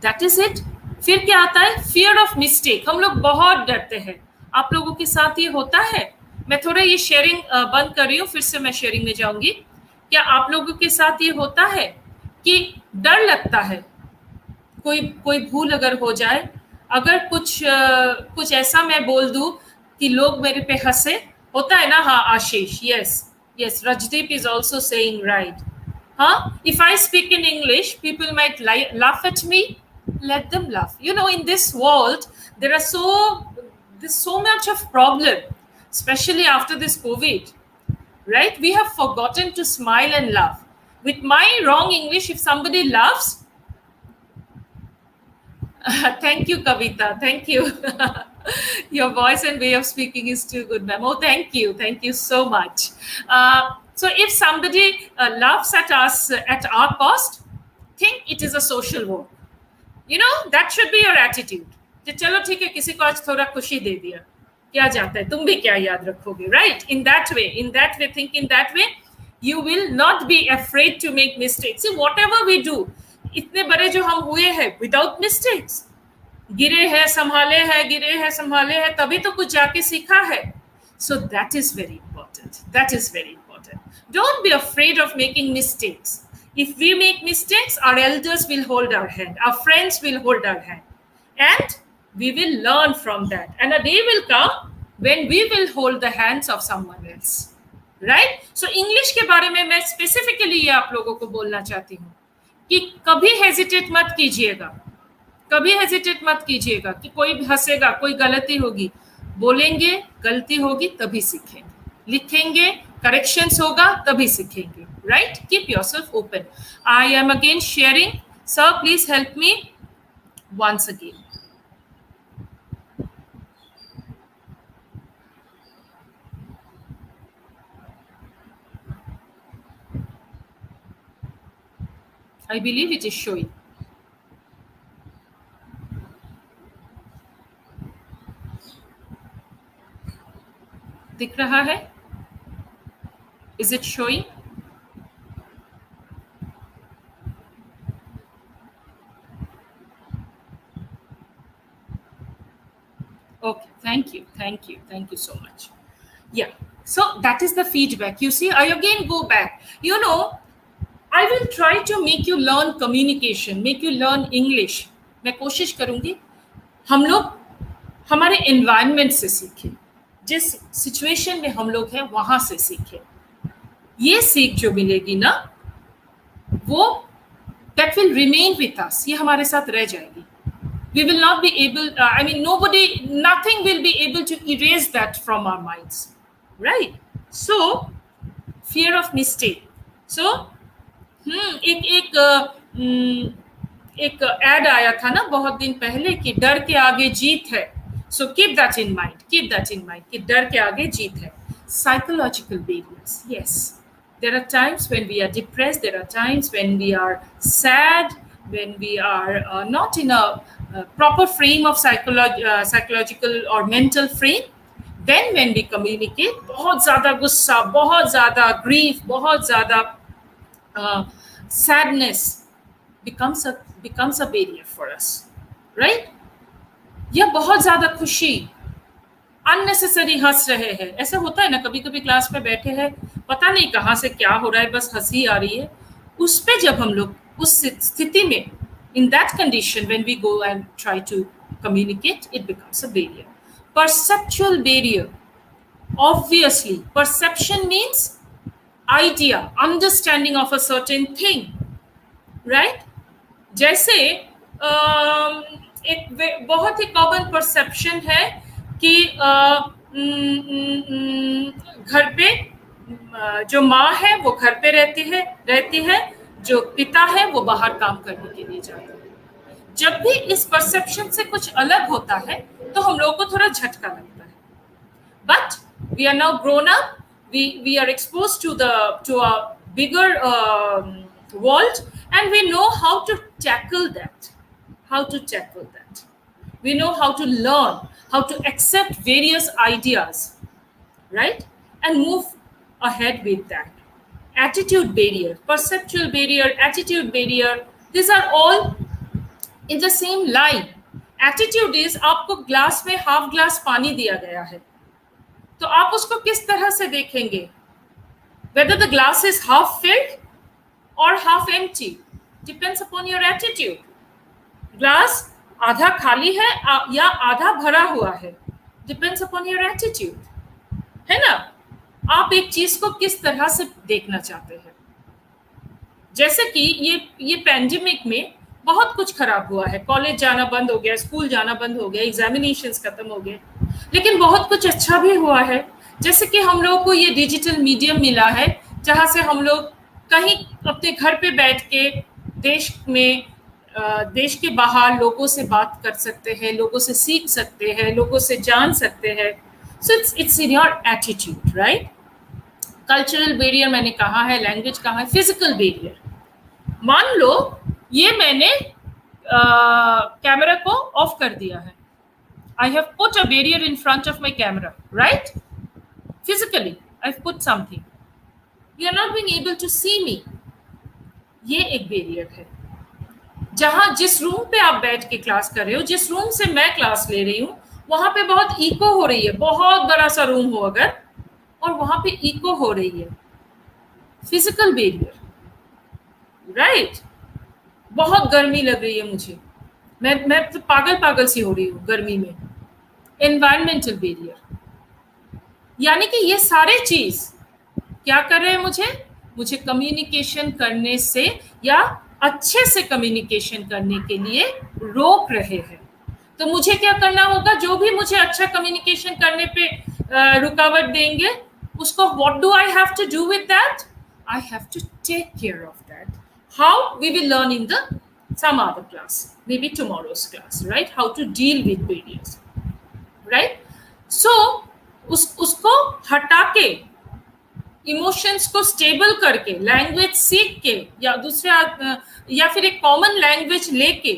that is it. फिर क्या आता है? Fear of mistake. हम लोग बहुत डरते हैं. आप लोगों के साथ ये होता है? मैं थोड़ा ये शेयरिंग बंद कर रही हूँ, फिर से मैं शेयरिंग में जाऊंगी. क्या आप लोगों के साथ ये होता है कि डर लगता है कोई भूल अगर हो जाए, अगर कुछ ऐसा मैं बोल दूं कि लोग मेरे पे हंसे? होता है ना? हाँ आशीष, yes, Rajdeep is also saying right. If I speak in English, people might laugh at me. Let them laugh. In this world there's so much of problem, especially after this COVID, right? We have forgotten to smile and laugh. With my wrong English, if somebody laughs, thank you, Kavita. Thank you. Your voice and way of speaking is too good, ma'am. Oh, thank you. Thank you so much. So if somebody laughs at us at our cost, think it is a social work. That should be your attitude. चलो ठीक है, किसी को आज थोड़ा खुशी दे दिया, क्या जाता है, तुम भी क्या याद रखोगे, right? In that way, think in that way. You will not be afraid to make mistakes. See, whatever we do, इतने बड़े जो हम हुए हैं without mistakes, गिरे हैं संभाले हैं, तभी तो कुछ जाके सीखा है. So that is very important. Don't be afraid of making mistakes. If we make mistakes, our elders will hold our hand, our friends will hold our hand, and we will learn from that. And a day will come when we will hold the hands of someone else. Right so English के बारे में मैं specifically ये आप लोगों को बोलना चाहती हूँ कि कभी हेजिटेट मत कीजिएगा, कभी हेजिटेट मत कीजिएगा कि कोई हंसेगा, कोई गलती होगी, बोलेंगे, गलती होगी तभी सीखेंगे, लिखेंगे, करेक्शंस होगा तभी सीखेंगे, right? Keep yourself open. I am again sharing. Sir please help me once again. I believe it is showing. दिख रहा है? Is it showing? Okay, thank you so much. Yeah, so that is the feedback. You see, I again go back. You know, I will try to make you learn communication, make you learn English. मैं कोशिश करूंगी हम लोग हमारे environment से सीखें, जिस situation में हम लोग हैं वहां से सीखें. ये सीख जो मिलेगी ना, वो that will remain with us, ये हमारे साथ रह जाएगी. We will not be able, nothing will be able to erase that from our minds, right? So fear of mistake. So एक एड आया था ना बहुत दिन पहले कि डर के आगे जीत है. So keep that in mind कि डर के आगे जीत है. Psychological barriers, yes, there are times when we are depressed, there are times when we are sad, when we are not in a proper frame of psychological or mental frame. Then when we communicate, बहुत ज़्यादा गुस्सा, बहुत ज़्यादा grief, बहुत ज़्यादा sadness becomes a barrier for us, right? या बहुत ज़्यादा खुशी, unnecessary हंस रहे हैं. ऐसा होता है ना, कभी कभी क्लास में बैठे हैं, पता नहीं कहाँ से क्या हो रहा है, बस हंसी आ रही है. उस पे जब हम लोग उस स्थिति में, in that condition, when we go and try to communicate, it becomes a barrier. Perceptual barrier. Obviously, perception means idea, understanding of a certain thing, right? जैसे एक बहुत ही कॉमन परसेप्शन है कि घर पे जो माँ है वो घर पे रहती है, जो पिता है वो बाहर काम करने के लिए जाता है. जब भी इस परसेप्शन से कुछ अलग होता है तो हम लोगों को थोड़ा झटका लगता है. But we are now grown up, we are exposed to a bigger world and we know how to tackle that. We know how to learn, how to accept various ideas, right? And move ahead with that. Attitude barrier, perceptual barrier, attitude barrier, these are all in the same line. Attitude is आपको glass में half glass पानी दिया गया है, तो आप उसको किस तरह से देखेंगे? Whether the glass is half filled or half empty depends upon your attitude. Glass आधा खाली है या आधा भरा हुआ है, depends upon your attitude, है ना? आप एक चीज को किस तरह से देखना चाहते हैं. जैसे कि ये पैंडेमिक में बहुत कुछ खराब हुआ है, कॉलेज जाना बंद हो गया, स्कूल जाना बंद हो गया, एग्जामिनेशंस खत्म हो गए, लेकिन बहुत कुछ अच्छा भी हुआ है. जैसे कि हम लोगों को ये डिजिटल मीडियम मिला है, जहाँ से हम लोग कहीं अपने घर पे बैठ के देश के बाहर लोगों से बात कर सकते हैं, लोगों से सीख सकते हैं, लोगों से जान सकते हैं. So it's in your attitude, right? Cultural barrier मैंने कहा है, लैंग्वेज कहा है, फिजिकल बैरियर. मान लो ये मैंने कैमरा को ऑफ कर दिया है. I have put a barrier in front of my camera, right? Physically I have put something, you are not being able to see me. ये एक बैरियर है. जहां जिस रूम पे आप बैठ के क्लास कर रहे हो, जिस रूम से मैं क्लास ले रही हूँ, वहां पे बहुत इको हो रही है. बहुत बड़ा सा रूम हो अगर, और वहां पे इको हो रही है, फिजिकल बैरियर, राइट। बहुत गर्मी लग रही है मुझे, मैं तो पागल पागल सी हो रही हूँ गर्मी में। एनवायरमेंटल बैरियर, यानी कि ये सारे चीज क्या कर रहे हैं, मुझे कम्युनिकेशन करने से या अच्छे से कम्युनिकेशन करने के लिए रोक रहे हैं। तो मुझे क्या करना होगा, जो भी मुझे अच्छा कम्युनिकेशन करने पे रुकावट देंगे, उसको what do I have to do with that, I have to take care of that. How we will learn in the some other class, maybe tomorrow's class, right? How to deal with barriers, right? So उसको हटा के, emotions को stable करके, language सीख के, या या फिर एक कॉमन लैंग्वेज लेके,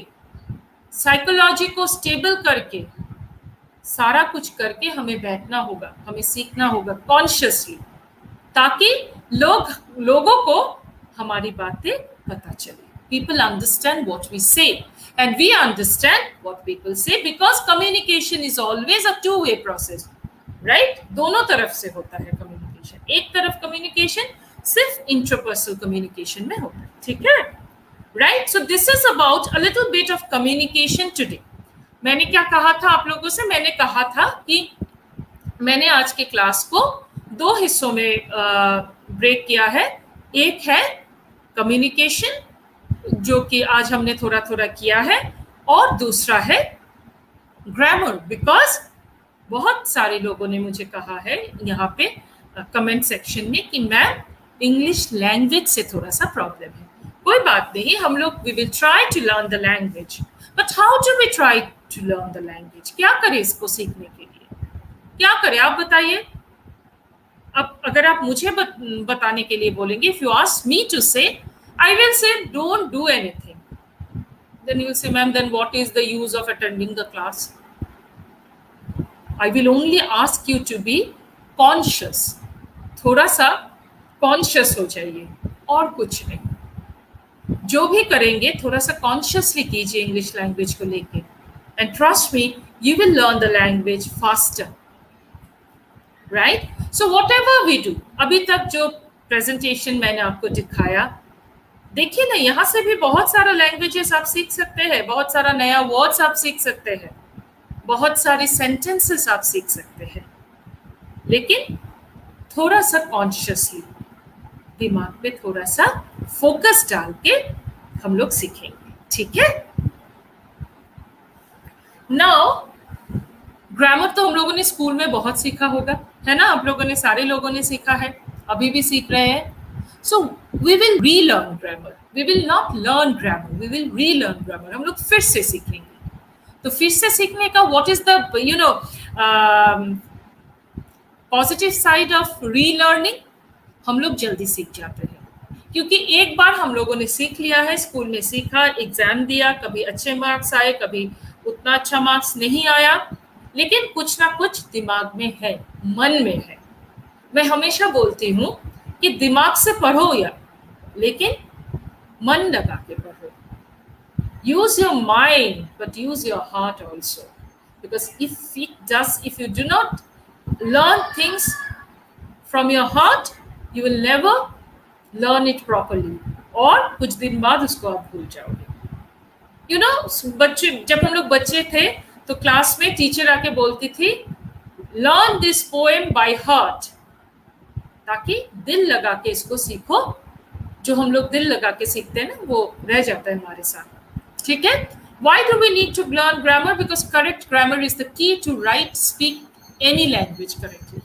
साइकोलॉजी को स्टेबल करके, सारा कुछ करके हमें बैठना होगा, हमें सीखना होगा कॉन्शियसली, ताकि लोगों को हमारी बातें पता चले। People understand what we say and we understand what people say, because communication is always a two-way process, right? दोनों तरफ से होता है कम्युनिकेशन। एक तरफ कम्युनिकेशन सिर्फ इंट्रापर्सनल कम्युनिकेशन में होता है, ठीक है, right? So this is about a little bit of communication today. मैंने क्या कहा था आप लोगों से, मैंने कहा था कि मैंने आज के क्लास को दो हिस्सों में ब्रेक किया है। एक है कम्युनिकेशन, जो कि आज हमने थोड़ा थोड़ा किया है, और दूसरा है ग्रामर, बिकॉज बहुत सारे लोगों ने मुझे कहा है यहाँ पे कमेंट सेक्शन में कि मैम इंग्लिश लैंग्वेज से थोड़ा सा प्रॉब्लम है। कोई बात नहीं, हम लोग we will try to learn the language, but how do we try to learn the language? क्या करें इसको सीखने के लिए, क्या करें आप बताइए। अब अगर आप मुझे बताने के लिए बोलेंगे, if you ask me to say, I will say don't do anything. Then you will say, ma'am, then what is the use of attending the class? I will only ask you to be conscious. थोड़ा सा conscious हो जाइए, और कुछ नहीं। जो भी करेंगे थोड़ा सा कॉन्शियसली कीजिए इंग्लिश लैंग्वेज को लेके, and trust me, you will learn the language faster, right? So whatever we do, अभी तक जो प्रेजेंटेशन मैंने आपको दिखाया, देखिए ना, यहाँ से भी बहुत सारा लैंग्वेजेस आप सीख सकते हैं, बहुत सारा नया वर्ड्स आप सीख सकते हैं, बहुत सारे सेंटेंसेस आप सीख सकते हैं, लेकिन थोड़ा सा कॉन्शियसली, दिमाग पे थोड़ा सा फोकस डाल के हम लोग सीखेंगे, ठीक है? नाउ ग्रामर तो हम लोगों ने स्कूल में बहुत सीखा होगा, है ना? आप लोगों ने, सारे लोगों ने सीखा है, अभी भी सीख रहे हैं। So we will relearn grammar. We will not learn grammar. We will relearn grammar. हम लोग फिर से सीखेंगे। तो फिर से सीखने का what is the positive side of relearning? हम लोग जल्दी सीख जाते हैं, क्योंकि एक बार हम लोगों ने सीख लिया है, स्कूल में सीखा, एग्जाम दिया, कभी अच्छे मार्क्स आए, कभी उतना अच्छा मार्क्स नहीं आया, लेकिन कुछ ना कुछ दिमाग में है, मन में है। मैं हमेशा बोलती हूँ कि दिमाग से पढ़ो या, लेकिन मन लगा के पढ़ो। Use your mind but use your heart also, because if you do not learn things from your heart, you will never learn it properly, और कुछ दिन बाद उसको आप भूल जाओगे। यू नो, बच्चे, जब हम लोग बच्चे थे तो क्लास में टीचर आके बोलती थी, learn this poem by heart, ताकि दिल लगा के इसको सीखो। जो हम लोग दिल लगा के सीखते हैं ना, वो रह जाता है हमारे साथ, ठीक है? Why do we need to learn grammar? Because correct grammar is the key to write, speak any language correctly,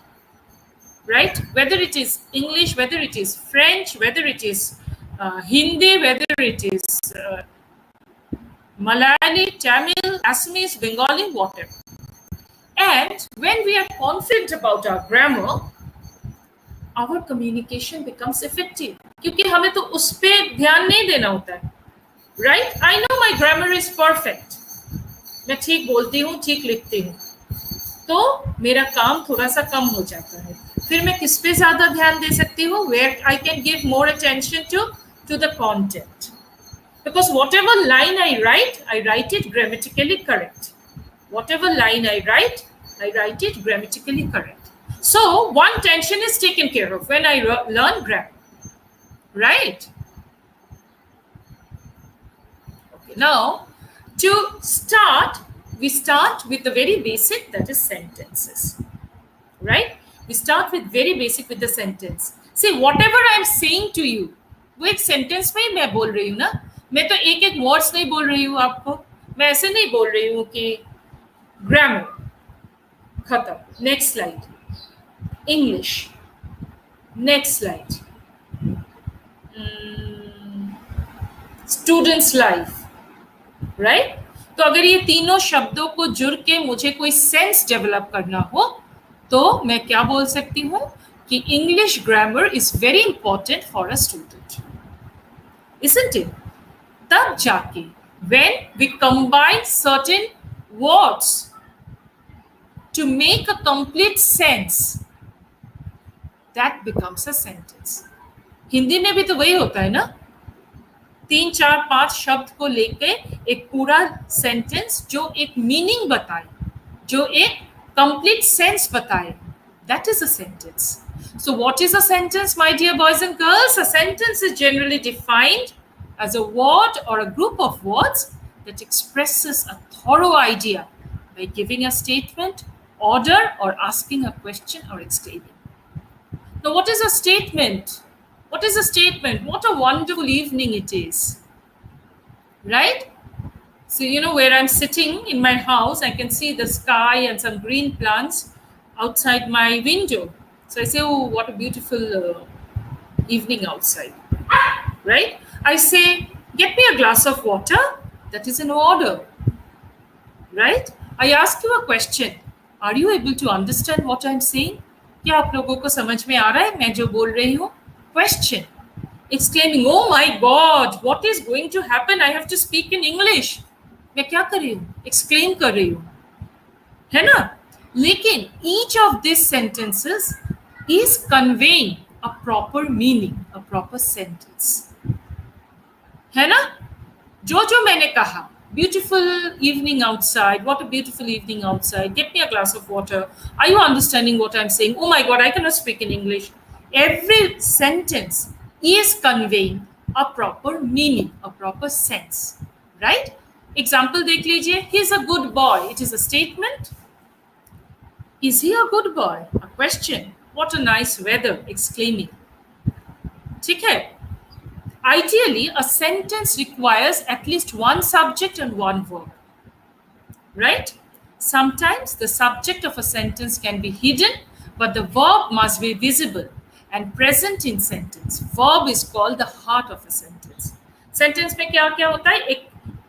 right? Whether it is English, whether it is French, whether it is Hindi, whether it is Malayali, Tamil, Assamese, Bengali, whatever. And when we are confident about our grammar, our communication becomes effective, क्योंकि हमें तो उस पे ध्यान नहीं देना होता है, right? I know my grammar is perfect. मैं ठीक बोलती हूँ, ठीक लिखती हूँ, तो मेरा काम थोड़ा सा कम हो जाता है। फिर मैं किस पे ज्यादा ध्यान दे सकती हूँ? Where I can give more attention to the content. Because whatever line I write it grammatically correct. Whatever line I write it grammatically correct. So one tension is taken care of when I learn grammar. right? Okay, now to start, we start with the very basic, that is sentences, right? We start with very basic with the sentence. See, whatever I am saying to you, वो एक sentence में ही मैं बोल रही हूँ ना. मैं तो एक एक वर्ड्स नहीं बोल रही हूँ आपको. मैं ऐसे नहीं बोल रही हूँ कि ग्रामर खत्म, next slide, English, next slide, students life, right? तो अगर ये तीनों शब्दों को जुड़ के मुझे कोई सेंस डेवलप करना हो तो मैं क्या बोल सकती हूँ कि English grammar is very important for a student, isn't it? तब जाके when we combine certain words to make a complete sense, that becomes a sentence. Hindi में भी तो वही होता है ना, 3 4 5 शब्द को लेके एक पूरा सेंटेंस जो एक मीनिंग बताए, जो एक कंप्लीट सेंस बताए, that is a sentence. So what is a sentence, my dear boys and girls? A sentence is generally defined as a word or a group of words that expresses a thorough idea by giving a statement, order, or asking a question or explaining. Now, what is a statement? What is a statement? What a wonderful evening it is, right? So, you know, where I'm sitting in my house, I can see the sky and some green plants outside my window. So I say, oh, what a beautiful evening outside, right? I say, get me a glass of water. That is an order, right? I ask you a question. Are you able to understand what I'm saying? क्या आप लोगों को समझ में आ रहा है मैं जो बोल रही हूँ? Question. Exclaiming, oh my God, what is going to happen? I have to speak in English. मैं क्या कर रही हूँ? Exclaim कर रही हूँ, है ना? लेकिन each of these sentences is conveying a proper meaning, a proper sentence, है ना? जो जो मैंने कहा, beautiful evening outside, what a beautiful evening outside, get me a glass of water, are you understanding what I'm saying? Oh my God, I cannot speak in English. Every sentence is conveying a proper meaning, a proper sense, right? Example देख लीजिए, he is a good boy. It is a statement. Is he a good boy? A question. What a nice weather! Exclaiming. ठीक है? Ideally, a sentence requires at least one subject and one verb, right? Sometimes the subject of a sentence can be hidden, but the verb must be visible and present in sentence. Verb is called the heart of a sentence. Sentence में क्या क्या होता है?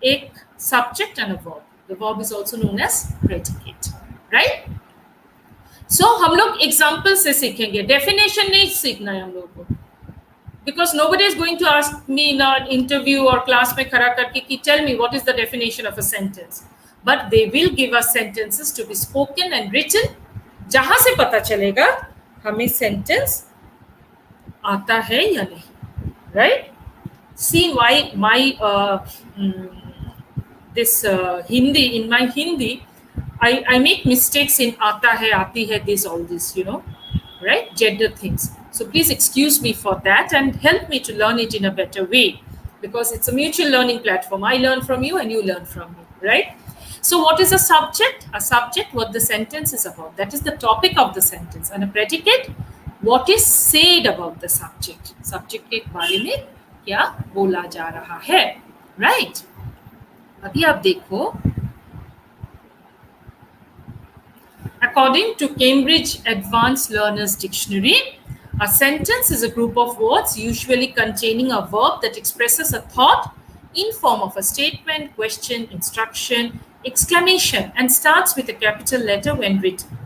एक subject and a verb. The verb is also known as predicate, right? So हम लोग example से सीखेंगे. Definition नहीं सीखना है हम लोगों को. Because nobody is going to ask me in an interview or class में खड़ा करके कि tell me what is the definition of a sentence. But they will give us sentences to be spoken and written. जहाँ से पता चलेगा हमें sentence आता है या नहीं, right? See why my this Hindi, in my Hindi, I make mistakes in आता है, आती है, this, all this, you know, right? Gender things. So please excuse me for that and help me to learn it in a better way, because it's a mutual learning platform. I learn from you and you learn from me, right? So what is a subject? A subject, what the sentence is about. That is the topic of the sentence. And a predicate, what is said about the subject. Subject के बारे में क्या बोला जा रहा है, right? अभी आप देखो, according to Cambridge Advanced Learners Dictionary, a sentence is a group of words usually containing a verb that expresses a thought in form of a statement, question, instruction, exclamation, and starts with a capital letter when written.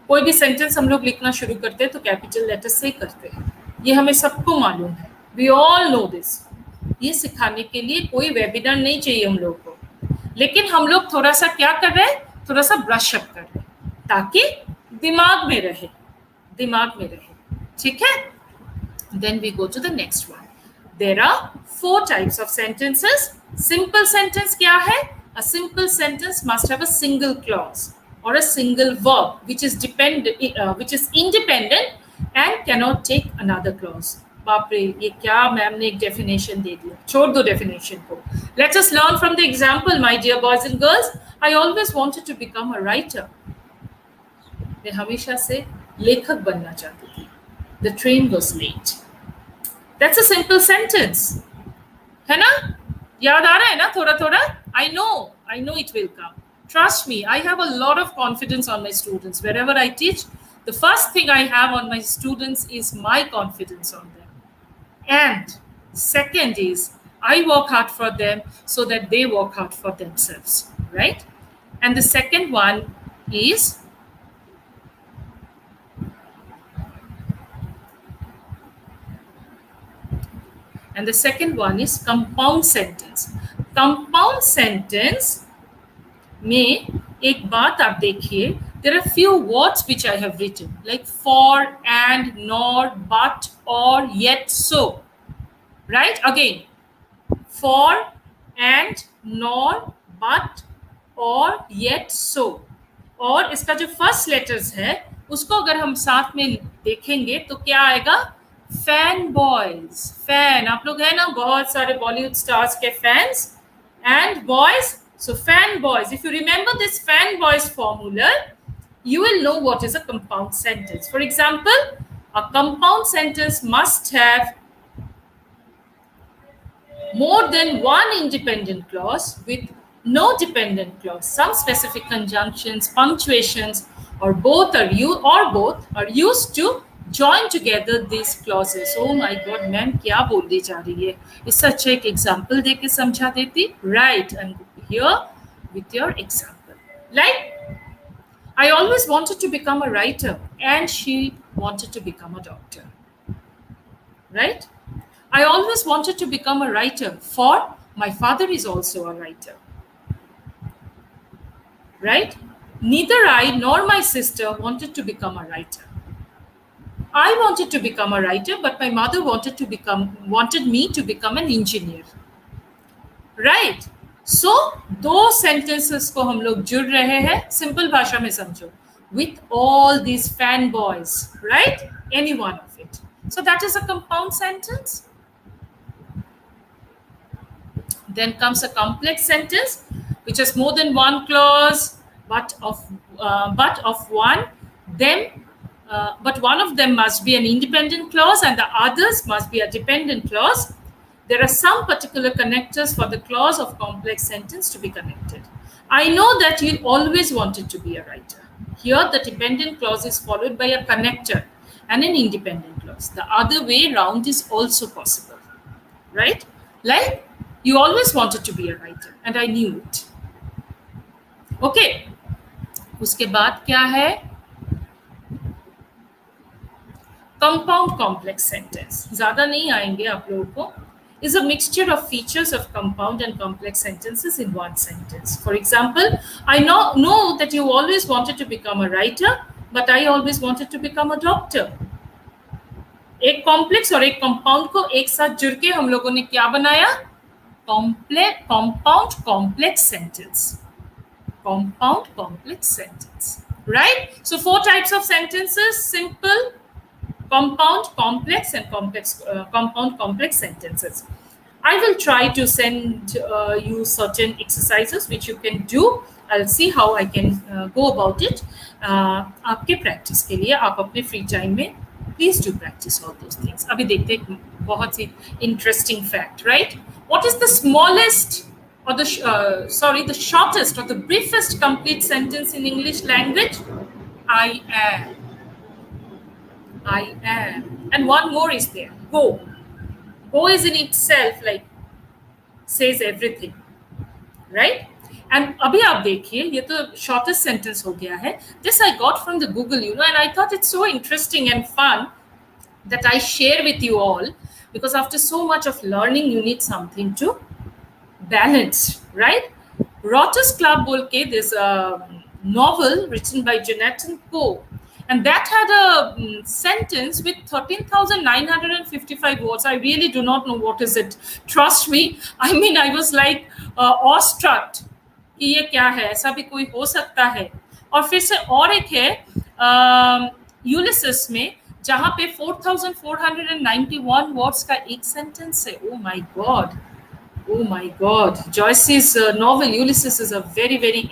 कोई भी sentence हम लोग लिखना शुरू करते हैं तो capital letter से ही करते हैं, ये हमें सबको मालूम है. We all know this. ये सिखाने के लिए कोई वेबिनार नहीं चाहिए हम लोग को, लेकिन हम लोग थोड़ा सा क्या कर रहे हैं, थोड़ा सा ब्रश अप कर रहे हैं ताकि दिमाग में रहे, दिमाग में रहे. ठीक है? Then we go to the next one. There are 4 types of sentences. Simple sentence क्या है? A simple sentence must have a single clause or a single verb which is independent and cannot take another clause. बाप रे, ये क्या ma'am ने एक definition दे दिया, छोड़ दो डेफिनेशन को. Let us learn from the example, my dear boys and girls. I always wanted to become a writer. मैं हमेशा से लेखक बनना चाहती थी. The train was late. That's a simple sentence. है ना? याद आ रहा है ना थोड़ा थोड़ा? I know it will come. Trust me, I have a lot of confidence on my students. Wherever I teach, the first thing I have on my students is my confidence on them. And second is, I work hard for them so that they work hard for themselves, right? And the second one is, compound sentence. Compound sentence में एक बात आप देखिए, there are few words which I have written, like for, and, nor, but, or, yet, so. Right? Again, for, and, nor, but, or, yet, so. और इसका जो first letters है उसको अगर हम साथ में देखेंगे तो क्या आएगा? Fan boys. फैन, आप लोग है ना बहुत सारे बॉलीवुड स्टार्स के fans. And boys, so fan boys. If you remember this fan boys formula, you will know what is a compound sentence. For example, a compound sentence must have more than one independent clause with no dependent clause. Some specific conjunctions, punctuations, or both are used to join together these clauses. Oh my God, ma'am, क्या बोलने जा रही है? इससे अच्छा एक example देके समझा देती. Right, I'm here with your example. Like, I always wanted to become a writer, and she wanted to become a doctor. Right? I always wanted to become a writer, for my father is also a writer. Right? Neither I nor my sister wanted to become a writer. I wanted to become a writer, but my mother wanted me to become an engineer. Right? So, दो sentences को हम लोग जुड़ रहे हैं, simple भाषा में समझो, with all these fanboys, right? Any one of it. So that is a compound sentence. Then comes a complex sentence, which has more than one clause, but one of them must be an independent clause, and the others must be a dependent clause. There are some particular connectors for the clause of complex sentence to be connected. I know that you always wanted to be a writer. Here, the dependent clause is followed by a connector and an independent clause. The other way round is also possible, right? Like, you always wanted to be a writer, and I knew it. Okay. उसके बाद क्या है? Compound complex sentence. ज़्यादा नहीं आएंगे आप लोगों को. Is a mixture of features of compound and complex sentences in one sentence. For example, I know that you always wanted to become a writer, but I always wanted to become a doctor. एक complex और एक compound को एक साथ जुड़ के हम लोगों ने क्या बनाया? Compound complex sentence. Compound complex sentence. Right? So 4 types of sentences: simple, compound, complex, and compound complex sentences. I will try to send you certain exercises which you can do. I'll see how I can go about it. आपके practice के लिए आप अपने free time में please do practice all those things. अभी देखते हैं बहुत ही interesting fact, right? What is the smallest or the shortest or the briefest complete sentence in English language? I am. I am. And one more is there. Go. Go is in itself like says everything, right? And अभी आप देखिए, ये तो shortest sentence हो गया है. This I got from the Google, and I thought it's so interesting and fun that I share with you all, because after so much of learning, you need something to balance, right? Rotter's Club बोल के, there's a novel written by Jonathan Poe, and that had a sentence with 13,955 words. I really do not know what is it. Trust me. I mean, I was like awestruck कि ये क्या है, ऐसा भी कोई हो सकता है. और फिर से और एक है यूलिसिस में, जहां पे 4491 वर्ड्स का एक सेंटेंस है. Oh my God, oh my god, Joyce's novel Ulysses is a very very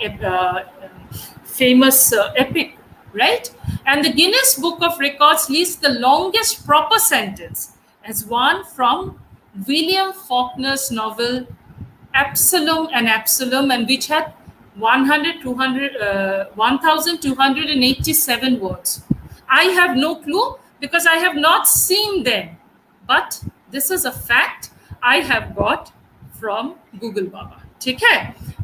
famous epic, right? And the Guinness Book of Records lists the longest proper sentence as one from William Faulkner's novel Absalom, and which had 1287 words. I have no clue because I have not seen them, but this is a fact I have got from Google Baba. ठीक है,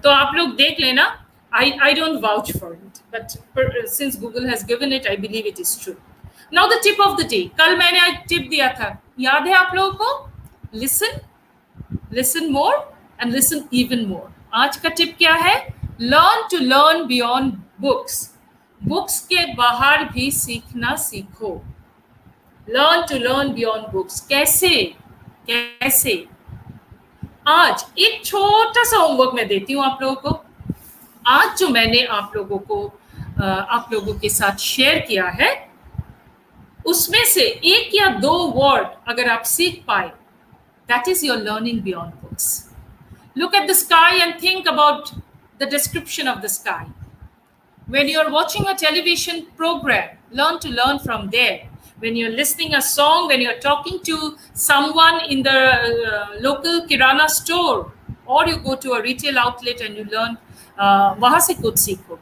तो आप लोग देख लेना. I don't vouch for it, but since Google has given it, I believe it is true. Now the tip of the day. कल मैंने एक टिप दिया था, याद है आप लोगों को? Listen more and listen even more. आज का टिप क्या है? Learn to learn beyond books. Books के बाहर भी सीखना सीखो. Learn to learn beyond books. कैसे? आज एक छोटा सा होमवर्क मैं देती हूँ आप लोगों को. आज जो मैंने आप लोगों के साथ शेयर किया है, उसमें से एक या दो वर्ड अगर आप सीख पाए, that is your learning beyond books. Look at the sky and think about the description of the sky. When you're watching a television program, learn to learn from there. When you're listening a song, when you're talking to someone in the local kirana store, or you go to a retail outlet and you learn, वहाँ से कुछ सीखो.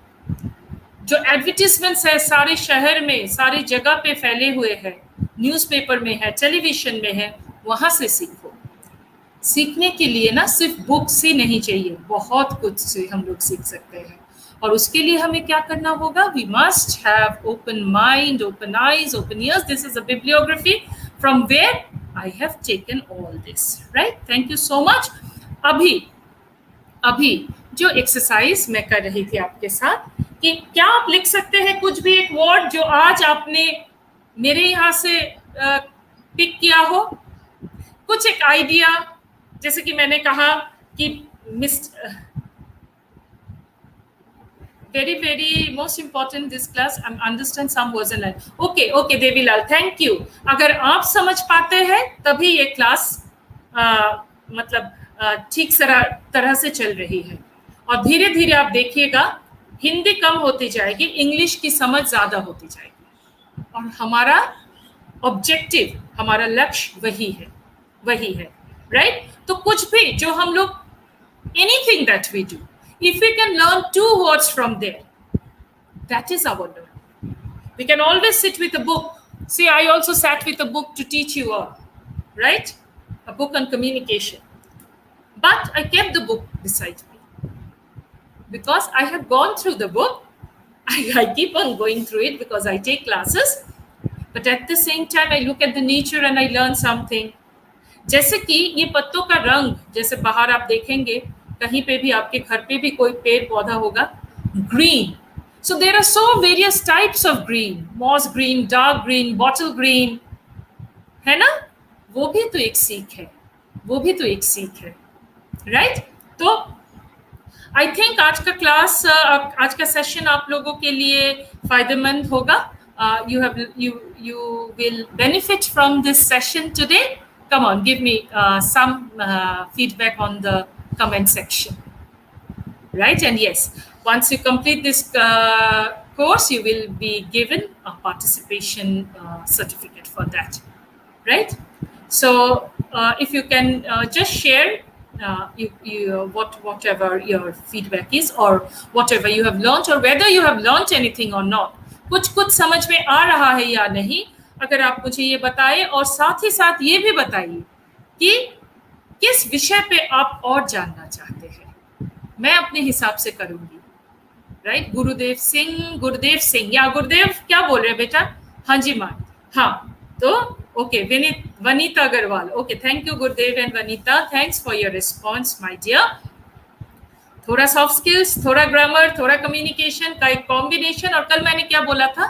जो advertisements है सारे शहर में, सारी जगह पे फैले हुए हैं, न्यूज़पेपर में है, टेलीविजन में है, वहाँ से सीखो. सीखने के लिए ना सिर्फ बुक्स ही नहीं चाहिए, बहुत कुछ से हम लोग सीख सकते हैं. और उसके लिए हमें क्या करना होगा? We must have open mind, open eyes, open ears. This is a bibliography from where I have taken all this, right? Thank you so much. अभी जो एक्सरसाइज मैं कर रही थी आपके साथ, कि क्या आप लिख सकते हैं कुछ भी एक वर्ड जो आज आपने मेरे यहाँ से पिक किया हो, कुछ एक आइडिया. जैसे कि मैंने कहा कि very most important this class, I understand some wasn't like okay Devilal, thank you. अगर आप समझ पाते हैं तभी ये क्लास मतलब ठीक तरह से चल रही है. और धीरे धीरे आप देखिएगा हिंदी कम होती जाएगी, इंग्लिश की समझ ज्यादा होती जाएगी. और हमारा ऑब्जेक्टिव, हमारा लक्ष्य वही है, राइट? तो कुछ भी जो हम लोग, anything that we do, if we can learn 2 words from there, that is our learning. We can always sit with a book. See, I also sat with a book to teach you all, right? A book on communication. But I kept the book beside me because I have gone through the book. I keep on going through it because I take classes. But at the same time, I look at the nature and I learn something. जैसे कि ये पत्तों का रंग, जैसे बाहर आप देखेंगे, कहीं पे भी आपके घर पे भी कोई पेड़ पौधा होगा, green. So there are so various types of green, moss green, dark green, bottle green, है ना? वो भी तो एक सीख है, राइट? तो आई थिंक आज का क्लास, आज का सेशन आप लोगों के लिए फायदेमंद होगा. You will benefit from this session today. Come on, give me some feedback on the comment section, right? And yes, once you complete this course, you will be given a participation certificate for that, right? So if you can just share whatever your feedback is, or whatever you have learned, or whether you have learned anything or not. कुछ समझ में आ रहा है या नहीं, अगर आप मुझे ये बताएं. और साथ ही साथ ये भी बताइए कि किस विषय पे आप और जानना चाहते हैं. मैं अपने हिसाब से करूंगी, राइट? गुरुदेव सिंह या गुरुदेव क्या बोल रहे हैं बेटा? हाँ जी माँ, हाँ. तो okay, Vanita Agarwal. Okay, thank you Gurudev and Vanita, thanks for your response my dear. थोड़ा सॉफ्ट स्किल्स, थोड़ा ग्रामर, थोड़ा कम्युनिकेशन का एक कॉम्बिनेशन. और कल मैंने क्या बोला था?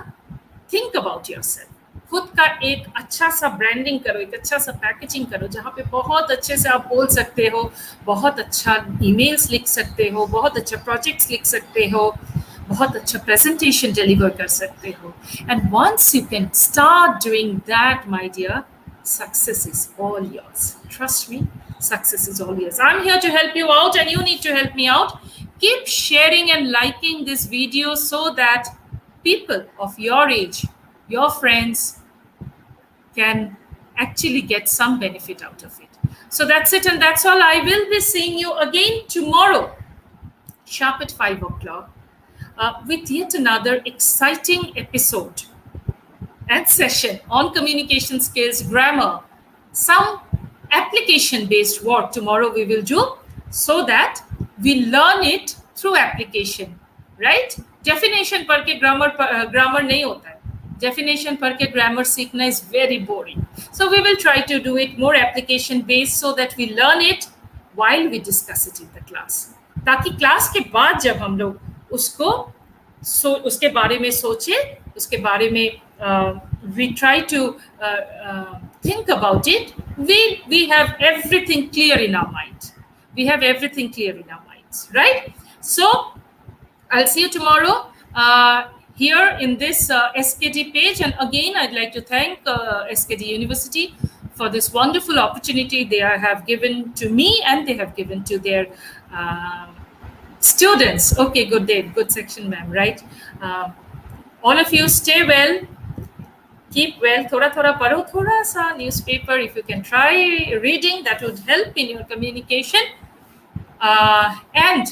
Think about yourself. खुद का एक अच्छा सा ब्रांडिंग करो, एक अच्छा सा पैकेजिंग करो, जहाँ पे बहुत अच्छे से आप बोल सकते हो, बहुत अच्छा ईमेल्स लिख सकते हो, बहुत अच्छा प्रोजेक्ट्स लिख सकते हो, बहुत अच्छा presentation deliver कर सकते हो. And once you can start doing that, my dear, success is all yours. Trust me, success is all yours. I'm here to help you out, and you need to help me out. Keep sharing and liking this video so that people of your age, your friends, can actually get some benefit out of it. So that's it, and that's all. I will be seeing you again tomorrow, sharp at 5 o'clock, with yet another exciting episode and session on communication skills, grammar, some application based work tomorrow we will do, so that we learn it through application, right? Definition पढ़ के grammar नहीं होता है. Definition पढ़ के grammar सीखना is very boring. So we will try to do it more application based so that we learn it while we discuss it in the class. ताकि class के बाद जब हम लोग उसको उसके बारे में सोचे, उसके बारे में we try to think about it, we have everything clear in our mind. We have everything clear in our minds, right? So I'll see you tomorrow here in this SKD page. And again, I'd like to thank SKD University for this wonderful opportunity they have given to me, and they have given to their students. Okay, good day, good section, ma'am, right? All of you stay well, keep well. Thoda thoda paro, thoda sa newspaper. If you can try reading, that would help in your communication. And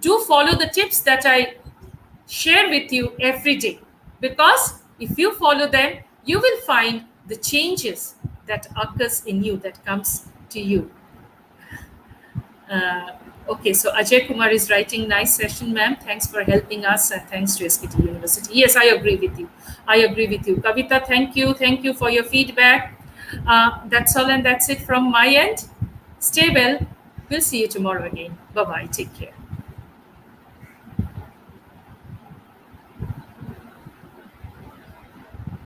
do follow the tips that I share with you every day, because if you follow them, you will find the changes that occurs in you, that comes to you. Okay, so Ajay Kumar is writing, nice session, ma'am. Thanks for helping us, and thanks to SKT University. Yes, I agree with you. I agree with you. Kavita, thank you. Thank you for your feedback. That's all, and that's it from my end. Stay well. We'll see you tomorrow again. Bye-bye. Take care.